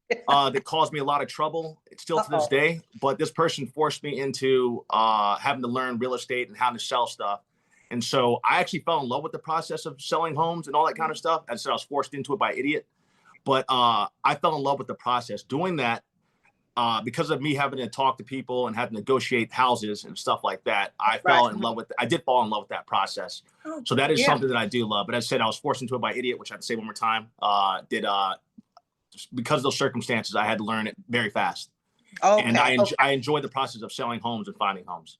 that caused me a lot of trouble. It's still to this day. But this person forced me into having to learn real estate and how to sell stuff. And so I actually fell in love with the process of selling homes and all that kind of stuff. And so I was forced into it by an idiot. But I fell in love with the process. Doing that, because of me having to talk to people and have to negotiate houses and stuff like that, I did fall in love with that process. So that is something that I do love. But as I said, I was forced into it by idiot, which I have to say one more time. Because of those circumstances, I had to learn it very fast. And I enjoyed the process of selling homes and finding homes.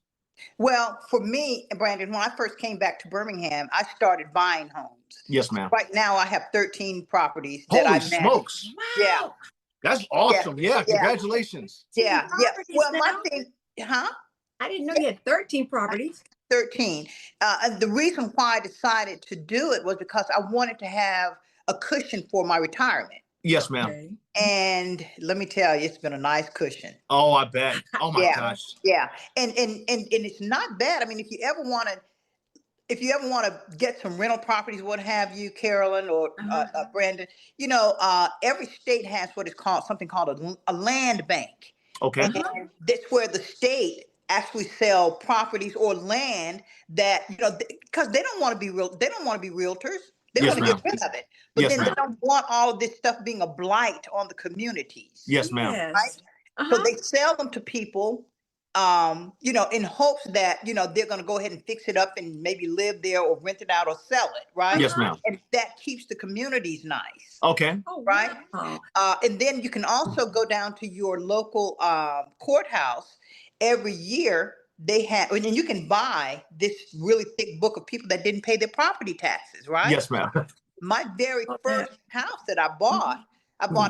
Well, for me, Brandon, when I first came back to Birmingham, I started buying homes. Yes, ma'am. Right now, I have 13 properties that I manage. Holy smokes. Wow. Yeah. That's awesome. Yeah. Congratulations. Yeah. Well, my thing, I didn't know you had 13 properties. 13. And the reason why I decided to do it was because I wanted to have a cushion for my retirement. Yes, ma'am. Okay. And let me tell you, it's been a nice cushion. Oh, I bet. Oh my Yeah. gosh. Yeah. And it's not bad. I mean, if you ever want to get some rental properties, what have you, Carolyn or Brandon, every state has what is called something called a land bank. Okay. And that's where the state actually sell properties or land that, because they don't want to be they don't want to be realtors. They Yes, want to ma'am. get rid of it. But Yes, then they ma'am. don't want all of this stuff being a blight on the communities. Yes, ma'am. Yes. So they sell them to people, in hopes that, they're going to go ahead and fix it up and maybe live there or rent it out or sell it, right? Yes, ma'am. And that keeps the communities nice, Okay. Oh, right? wow. And then you can also go down to your local courthouse every year. They have, and then you can buy this really thick book of people that didn't pay their property taxes, right? Yes, ma'am. My very Okay. first house that I bought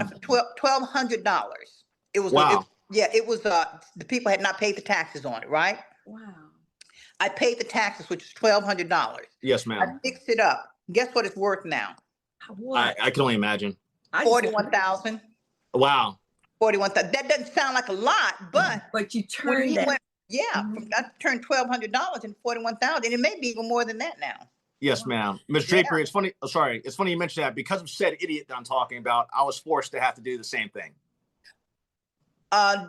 it for $1,200. It was, Wow. it was, the people had not paid the taxes on it, right? Wow. I paid the taxes, which is $1,200. Yes, I ma'am. fixed it up. Guess what it's worth now? What? I can only imagine. 41,000. Wow. 41,000. That doesn't sound like a lot, but But you when turned he that. went, I turned $1,200 into 41,000, and it may be even more than that now. Yes, ma'am. Ms. Draper, it's funny. Oh, sorry. It's funny you mentioned that because of said idiot that I'm talking about, I was forced to have to do the same thing.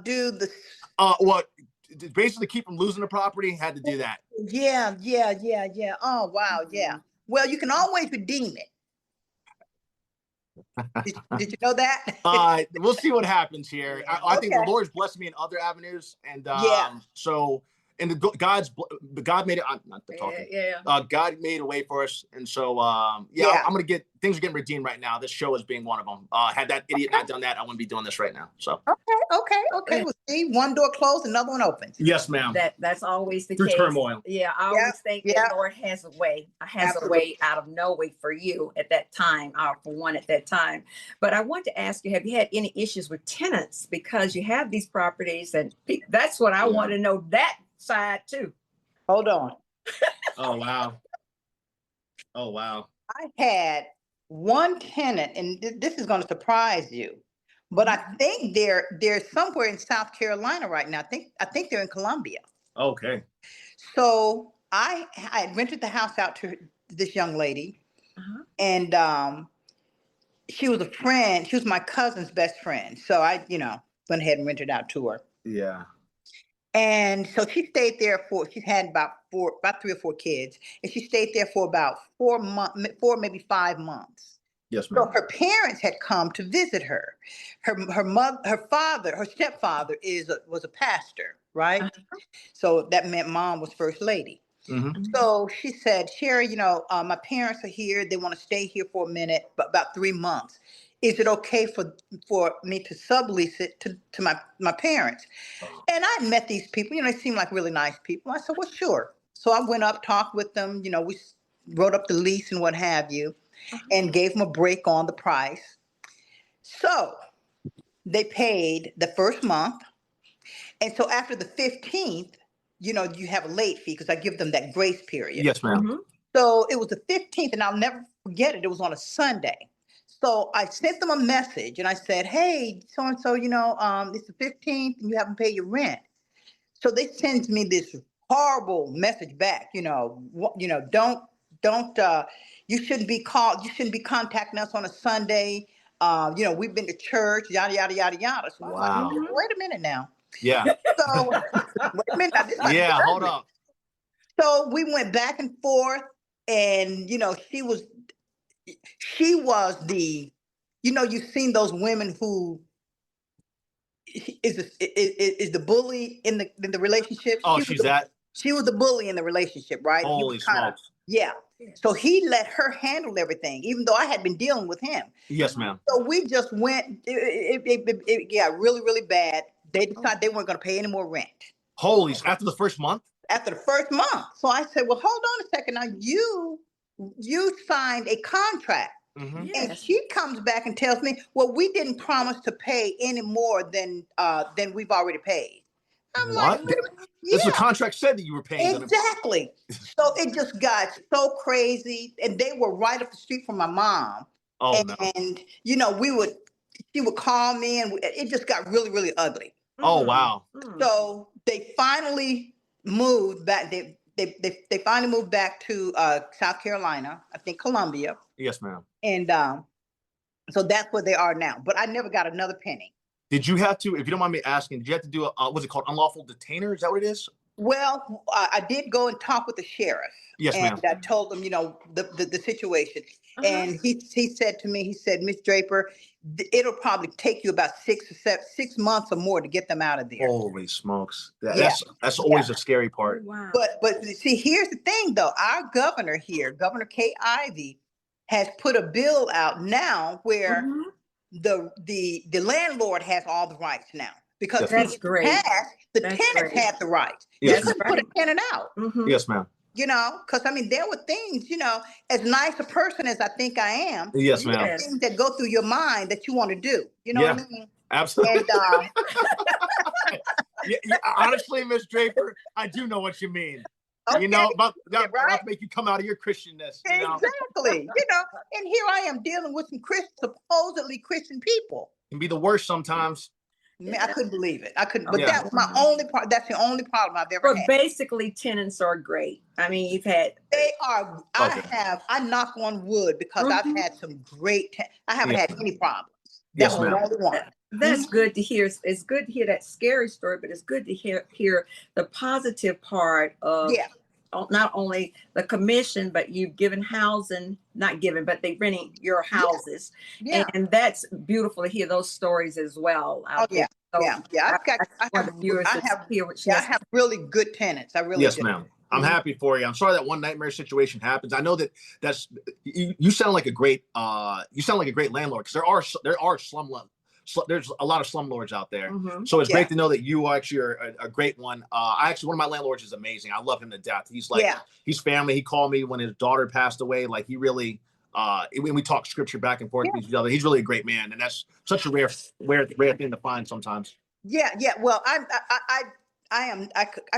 Do the What? Basically keep from losing the property, had to do that. Yeah. Oh, wow, yeah. Well, you can always redeem it. Did you know that? We'll see what happens here. I think the Okay. Lord's blessed me in other avenues, and Yeah. so and God made it. I'm not talking. Yeah. God made a way for us, and so Yeah. I'm gonna get things are getting redeemed right now. This show is being one of them. Had that idiot not done that, I wouldn't be doing this right now. So Okay. Well, see, one door closed, another one opens. yes, ma'am. That's always the Through case. turmoil. Yeah, I always think that Lord has a way, Absolutely. out of no way for you at that time, or for one at that time. But I want to ask you, have you had any issues with tenants because you have these properties, and that's what I want to know, that side too. Hold on. Oh wow. Oh wow. I had one tenant, and this is going to surprise you, but I think they're somewhere in South Carolina right now. I think they're in Columbia. Okay. So I rented the house out to this young lady, and she was a friend. She was my cousin's best friend. So I, went ahead and rented out to her. Yeah. And so she stayed there she had about 3 or 4 kids, and she stayed there for about 4 months, 4, maybe 5 months. Yes, ma'am. So her parents had come to visit her. Her stepfather was a pastor, right? So that meant mom was first lady. Mm-hmm. So she said, Sherry, my parents are here. They want to stay here for a minute, but about 3 months. Is it okay for me to sublease it to my parents? And I met these people, they seemed like really nice people. I said, well, sure. So I went up, talked with them, we wrote up the lease and what have you, and gave them a break on the price. So they paid the first month. And so after the 15th, you have a late fee because I give them that grace period. Yes, ma'am. So it was the 15th, and I'll never forget it. It was on a Sunday. So I sent them a message and I said, hey, so-and-so, it's the 15th and you haven't paid your rent. So they send me this horrible message back, don't, you shouldn't be contacting us on a Sunday. We've been to church, yada, yada, yada, yada. So Wow. I was like, wait a minute now. Yeah. So wait a minute now. This might be Hold urgent. up. So we went back and forth, and she was the, you've seen those women who is the bully in the relationship. Oh, she's that. She was the bully in the relationship, right? Holy smokes. Yeah. So he let her handle everything, even though I had been dealing with him. Yes, ma'am. So we just went. It got really, really bad. They decided they weren't going to pay any more rent. Holy! After the first month? After the first month. So I said, well, hold on a second. Now you signed a contract. Mm-hmm. Yes. And she comes back and tells me, well, we didn't promise to pay any more than we've already paid. I'm What? like, This the contract said that you were paying them. Exactly. So it just got so crazy. And they were right up the street from my mom. Oh, and, we would she would call me, and it just got really, really ugly. Oh, wow. So they finally moved back. They finally moved back to South Carolina, I think Columbia. Yes, ma'am. And so that's where they are now. But I never got another penny. Did you have to, if you don't mind me asking, did you have to do a, what's it called, unlawful detainer? Is that what it is? Well, I did go and talk with the sheriff. Yes, ma'am. And I told him, the situation. And he said to me, he said, Miss Draper, it'll probably take you about 6 months or more to get them out of there. Holy smokes. That's always a scary part. Wow. But see, here's the thing though. Our governor here, Governor Kay Ivey, has put a bill out now where the landlord has all the rights now. Because that's great. The tenants had the rights. Yes, you couldn't put a tenant out. Yes, ma'am. Because I mean, there were things, as nice a person as I think I am. Yes, ma'am. There are things that go through your mind that you want to do. You know what I mean? Absolutely. And honestly, Miss Draper, I do know what you mean. okay, about right? to make you come out of your Christianness. Exactly. And here I am dealing with some supposedly Christian people. Can be the worst sometimes. Man, I couldn't believe it. I couldn't. But that's my only part. That's the only problem I've ever had. But basically, tenants are great. I mean, you've had. They are. I knock on wood because I've had some great. I haven't had any problems. Yes, ma'am. That's good to hear. It's good to hear that scary story, but it's good to hear the positive part of not only the commission, but you've given housing, not given, but they renting your houses. Yeah. And that's beautiful to hear those stories as well. Oh, yeah. So I have really good tenants. I really do. Yes, ma'am. I'm happy for you. I'm sorry that one nightmare situation happens. I know that's you sound like a great landlord, because there are there's a lot of slumlords out there. So it's great to know that you actually are a great one. One of my landlords is amazing. I love him to death. He's like, he's family. He called me when his daughter passed away. Like, he really, when we talk scripture back and forth with each other, he's really a great man. And that's such a rare thing to find sometimes. Yeah. Well, I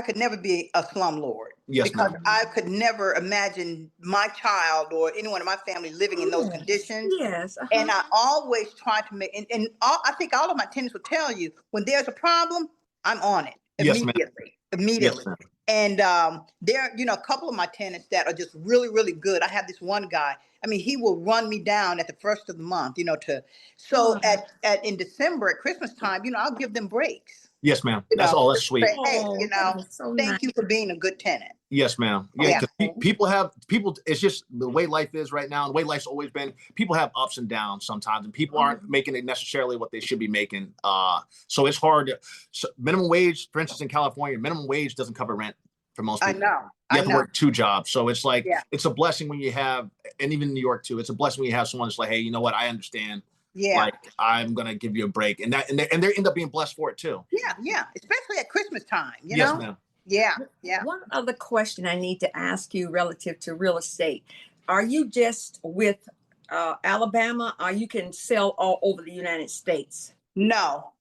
could never be a slumlord. Yes, because ma'am. I could never imagine my child or anyone in my family living in those conditions. Yes. And I always try to make, I think all of my tenants will tell you, when there's a problem, I'm on it immediately. Yes, and there are, a couple of my tenants that are just really, really good. I have this one guy. I mean, he will run me down at the first of the month, in December at Christmas time, I'll give them breaks. Yes, ma'am. That's sweet. Say, hey, thank you for being a good tenant. Yes, ma'am. Yeah, people, it's just the way life is right now, and the way life's always been. People have ups and downs sometimes, and people aren't making it necessarily what they should be making. So it's hard. Minimum wage, for instance, in California, minimum wage doesn't cover rent for most people. I know. You have to work 2 jobs. So it's like, it's a blessing when you have, and even in New York too, it's a blessing when you have someone that's like, hey, you know what? I understand. Yeah. Like, I'm going to give you a break. And they end up being blessed for it too. Yeah. Especially at Christmas time, Yes, ma'am. Yeah. One other question I need to ask you relative to real estate. Are you just with Alabama, or you can sell all over the United States? No.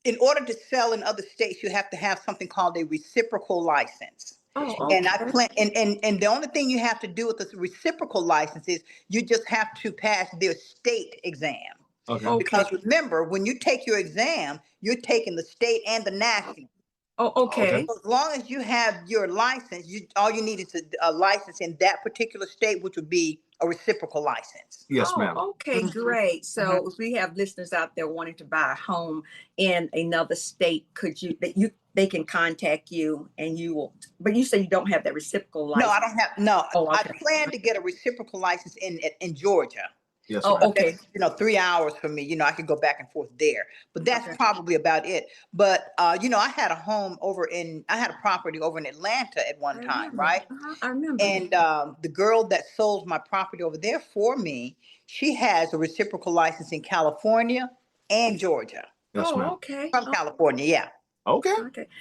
In order to sell in other states, you have to have something called a reciprocal license. Oh, okay. And I plan, and the only thing you have to do with the reciprocal license is you just have to pass their state exam. Okay. Because remember, when you take your exam, you're taking the state and the national. Oh, okay. So as long as you have your license, all you need is a license in that particular state, which would be a reciprocal license. Yes, ma'am. Okay, great. So if we have listeners out there wanting to buy a home in another state, they can contact you and you will, but you say you don't have that reciprocal license. No, I don't have, no. Oh, okay. I plan to get a reciprocal license in Georgia. Yes, okay. 3 hours for me, I could go back and forth there, but that's probably about it. But, I had I had a property over in Atlanta at one time, right? I remember. And the girl that sold my property over there for me, she has a reciprocal license in California and Georgia. Yes, ma'am. Okay. From California, yeah. Okay.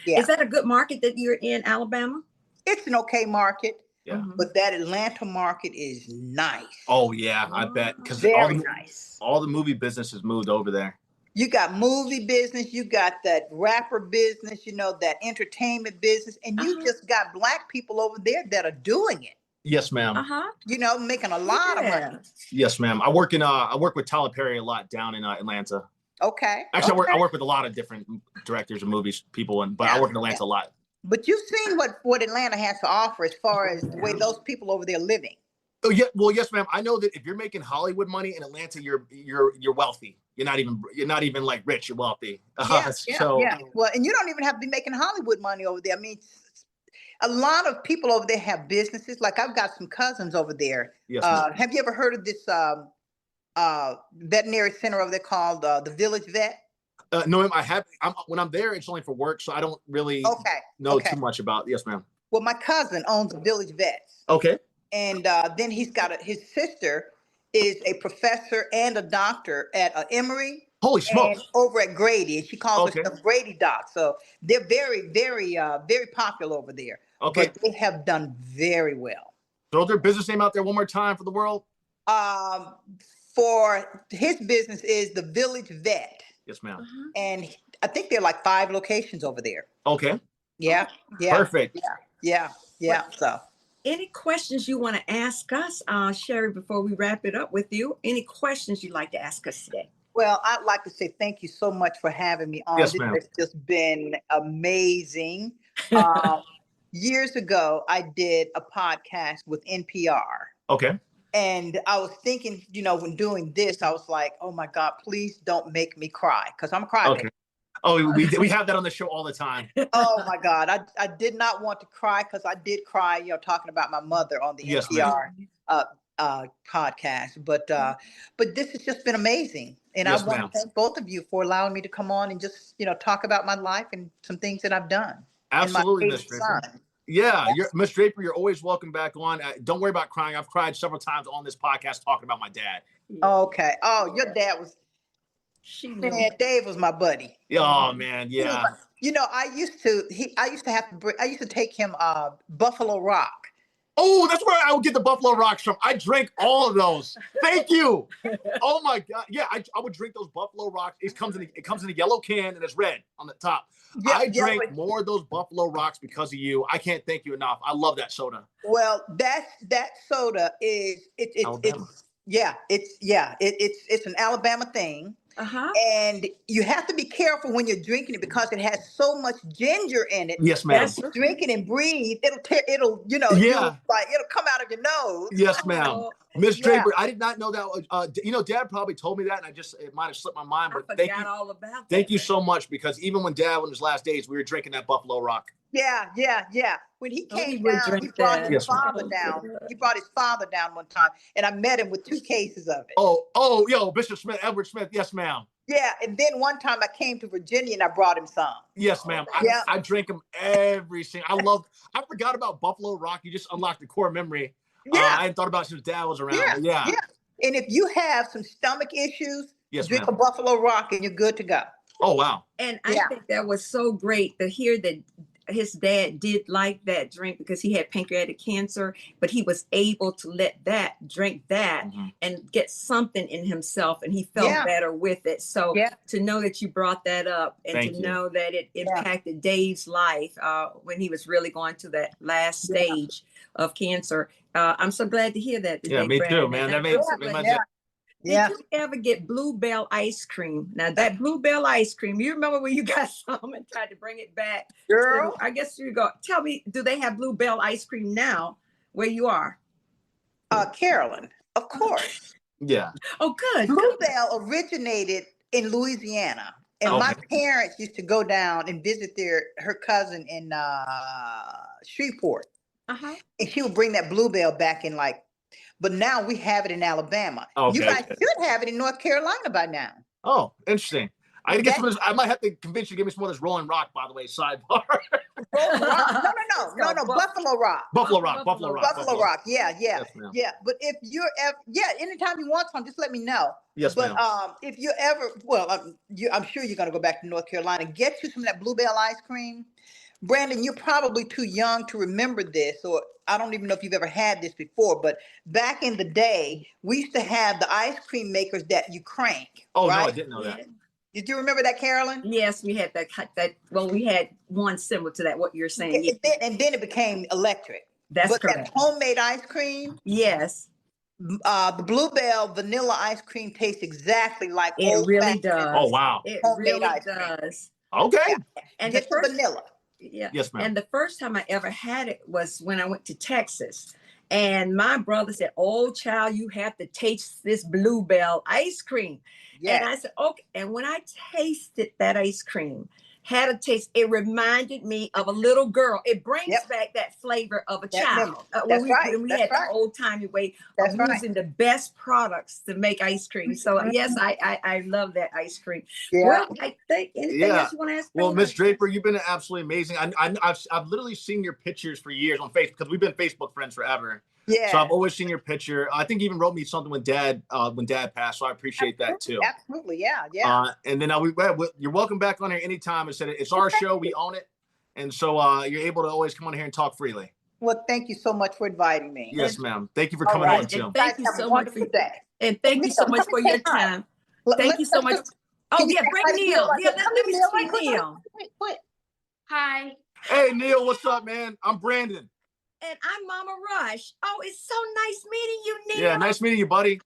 Yeah. Is that a good market that you're in, Alabama? It's an okay market. Yeah. But that Atlanta market is nice. Oh yeah, I bet, because nice. All the movie business has moved over there. You got movie business, you got that rapper business, that entertainment business, and you just got Black people over there that are doing it. Yes, ma'am. Uh-huh. You know, making a lot of money. Yes, ma'am. I work with Tyler Perry a lot down in Atlanta. Okay. Actually, okay. I work with a lot of different directors and movies people, but I work in Atlanta a lot. But you've seen what Atlanta has to offer as far as the way those people over there living. Oh yeah, well yes, ma'am. I know that if you're making Hollywood money in Atlanta, you're wealthy. You're not even like rich. You're wealthy. Yeah. Well, and you don't even have to be making Hollywood money over there. I mean, a lot of people over there have businesses. Like I've got some cousins over there. Yes, ma'am. Have you ever heard of this veterinary center over there called the Village Vet? No, ma'am. I have. When I'm there, it's only for work, so I don't really know too much about. Yes, ma'am. Well, my cousin owns a Village Vet. Okay. And then he's got his sister is a professor and a doctor at Emory. Holy smokes! And over at Grady, and she calls herself Grady Doc. So they're very, very, very popular over there. Okay. But they have done very well. Throw their business name out there one more time for the world. For his business is the Village Vet. Yes, ma'am. And I think there are like 5 locations over there. Okay. Yeah. Perfect. Yeah. So. Any questions you want to ask us, Shari, before we wrap it up with you? Any questions you'd like to ask us today? Well, I'd like to say thank you so much for having me on. Yes, This ma'am. has just been amazing. Years ago, I did a podcast with NPR. Okay. And I was thinking, when doing this, I was like, oh my God, please don't make me cry, because I'm a crybaby. Okay. Oh, we have that on the show all the time. Oh my God. I did not want to cry, because I did cry, talking about my mother on the NPR podcast. But this has just been amazing. And I want to thank both of you for allowing me to come on and just, talk about my life and some things that I've done. Absolutely, Miss Draper. Yeah, Miss Draper, you're always welcome back on. Don't worry about crying. I've cried several times on this podcast talking about my dad. Okay. Oh, your dad was. Dave was my buddy. Oh man, yeah. I used to take him Buffalo Rock. Oh, that's where I would get the Buffalo Rocks from. I drank all of those. Thank you. Oh my God. Yeah, I would drink those Buffalo Rocks. It comes in a yellow can and it's red on the top. I drank more of those Buffalo Rocks because of you. I can't thank you enough. I love that soda. Well, that soda is it's an Alabama thing. And you have to be careful when you're drinking it, because it has so much ginger in it. Yes, ma'am. Drink it and breathe. It'll come out of your nose. Yes, ma'am. Miss Draper, I did not know that. Dad probably told me that, and it might have slipped my mind. But thank you so much, because even when Dad on his last days, we were drinking that Buffalo Rock. Yeah. When he came down, he brought his father down. He brought his father down one time, and I met him with 2 cases of it. Bishop Smith, Edward Smith. Yes, ma'am. Yeah, and then one time I came to Virginia and I brought him some. Yes, ma'am. I drink them every single. I forgot about Buffalo Rock. You just unlocked the core memory. I hadn't thought about it since Dad was around. Yeah. And if you have some stomach issues, drink ma'am. a Buffalo Rock and you're good to go. Oh, wow. And I think that was so great to hear that his dad did like that drink, because he had pancreatic cancer, but he was able to drink that and get something in himself, and he felt better with it. So to know that you brought that up, and know that it impacted Dave's life when he was really going to that last stage of cancer. I'm so glad to hear that today, me Brandon. too, man. That made my day. Did you ever get Bluebell ice cream? Now that Bluebell ice cream, you remember when you got some and tried to bring it back? Girl, I guess you go. Tell me, do they have Bluebell ice cream now where you are? Carolyn, of course. Yeah. Oh, good. Bluebell originated in Louisiana, and my parents used to go down and visit her cousin in Shreveport. And she would bring that Bluebell back in but now we have it in Alabama. You guys should have it in North Carolina by now. Oh, interesting. I guess I might have to convince you to give me some of this Rolling Rock, by the way, sidebar. No, Buffalo Rock. Buffalo Rock. Yeah. But if you're ever, anytime you want some, just let me know. Yes, but, ma'am. If you ever, I'm sure you're going to go back to North Carolina, get you some of that Bluebell ice cream. Brandon, you're probably too young to remember this, or I don't even know if you've ever had this before, but back in the day, we used to have the ice cream makers that you crank. Oh, right? No, I didn't know that. Did you remember that, Carolyn? Yes, we had that. Well, we had one similar to that, what you're saying. And then it became electric. That's but correct. that homemade ice cream, Yes, the Bluebell vanilla ice cream tastes exactly like it old really fashioned Oh, does. wow. It homemade really ice cream. does. Okay. Yeah, And just the vanilla. yeah. Yes, ma'am. And the first time I ever had it was when I went to Texas. And my brother said, "Oh, child, you have to taste this Bluebell ice cream." And I Yes, said, "Okay." And when I tasted that ice cream, had a taste, it reminded me of a little girl. It brings yep, back that flavor of a that memory. child. That's right. When we That's had the right. old timey way of That's right. using the best products to make ice cream. So yes, I love that ice cream. Yeah. Well, I think anything Yeah. else you want to ask Well, me? Miss Draper, you've been absolutely amazing. I've literally seen your pictures for years on Facebook because we've been Facebook friends forever. So I've Yeah. always seen your picture. I think you even wrote me something when Dad passed. So I appreciate that too. Absolutely. Yeah. Yeah. And then you're welcome back on here anytime. I said it's our show, we own it, and so you're able to always come on here and talk freely. Well, thank you so much for inviting me. Yes, ma'am. Thank you for All coming right. on too. And thank you Guys, have a so much for wonderful day. and thank you so Neil, much come for and say your hi. time. Thank you so much. Oh Can you yeah, say bring hi to Neil. right Yeah, here? Come let here, me Neil. see Right quick, Neil. quick. Hi. Hey, Neil, what's up, man? I'm Brandon. And I'm Mama Rush. Oh, it's so nice meeting you, Neil. Yeah, nice meeting you, buddy.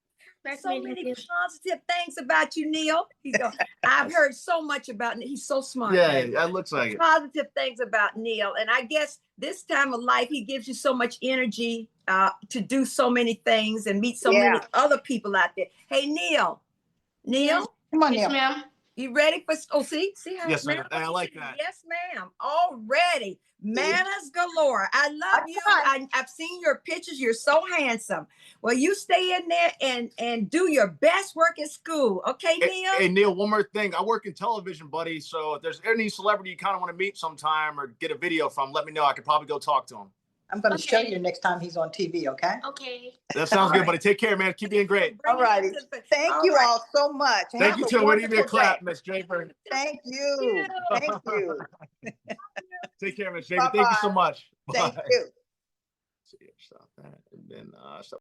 Nice So meeting many you. positive things about you, Neil. He's going, I've heard so much about Neil. He's so smart. Yeah, man. that looks like it. Positive things about Neil. And I guess this time of life, he gives you so much energy to do so many things and meet so many other people out there. Hey, Neil. Yes. Come on, Yes, Neil. ma'am. You ready for? Oh, see how? Yes, ma'am. ma'am? I like that. Yes, ma'am. Already, manners galore. I love you. I've seen your pictures. You're so handsome. Well, you stay in there and do your best work at school, okay, Neil? Hey, Neil. One more thing. I work in television, buddy. So if there's any celebrity you kind of want to meet sometime or get a video from, let me know. I could probably go talk to him. I'm going to show Okay. you next time he's on TV, okay? Okay. That sounds good, buddy. Take care, man. Keep being great. All righty. Thank you all so much. Thank you, too. We're gonna give you a clap, Miss Draper. Thank you. Thank you. Take care, Miss Draper. Thank you so much. Thank Bye. you. See, stop that, and then stop.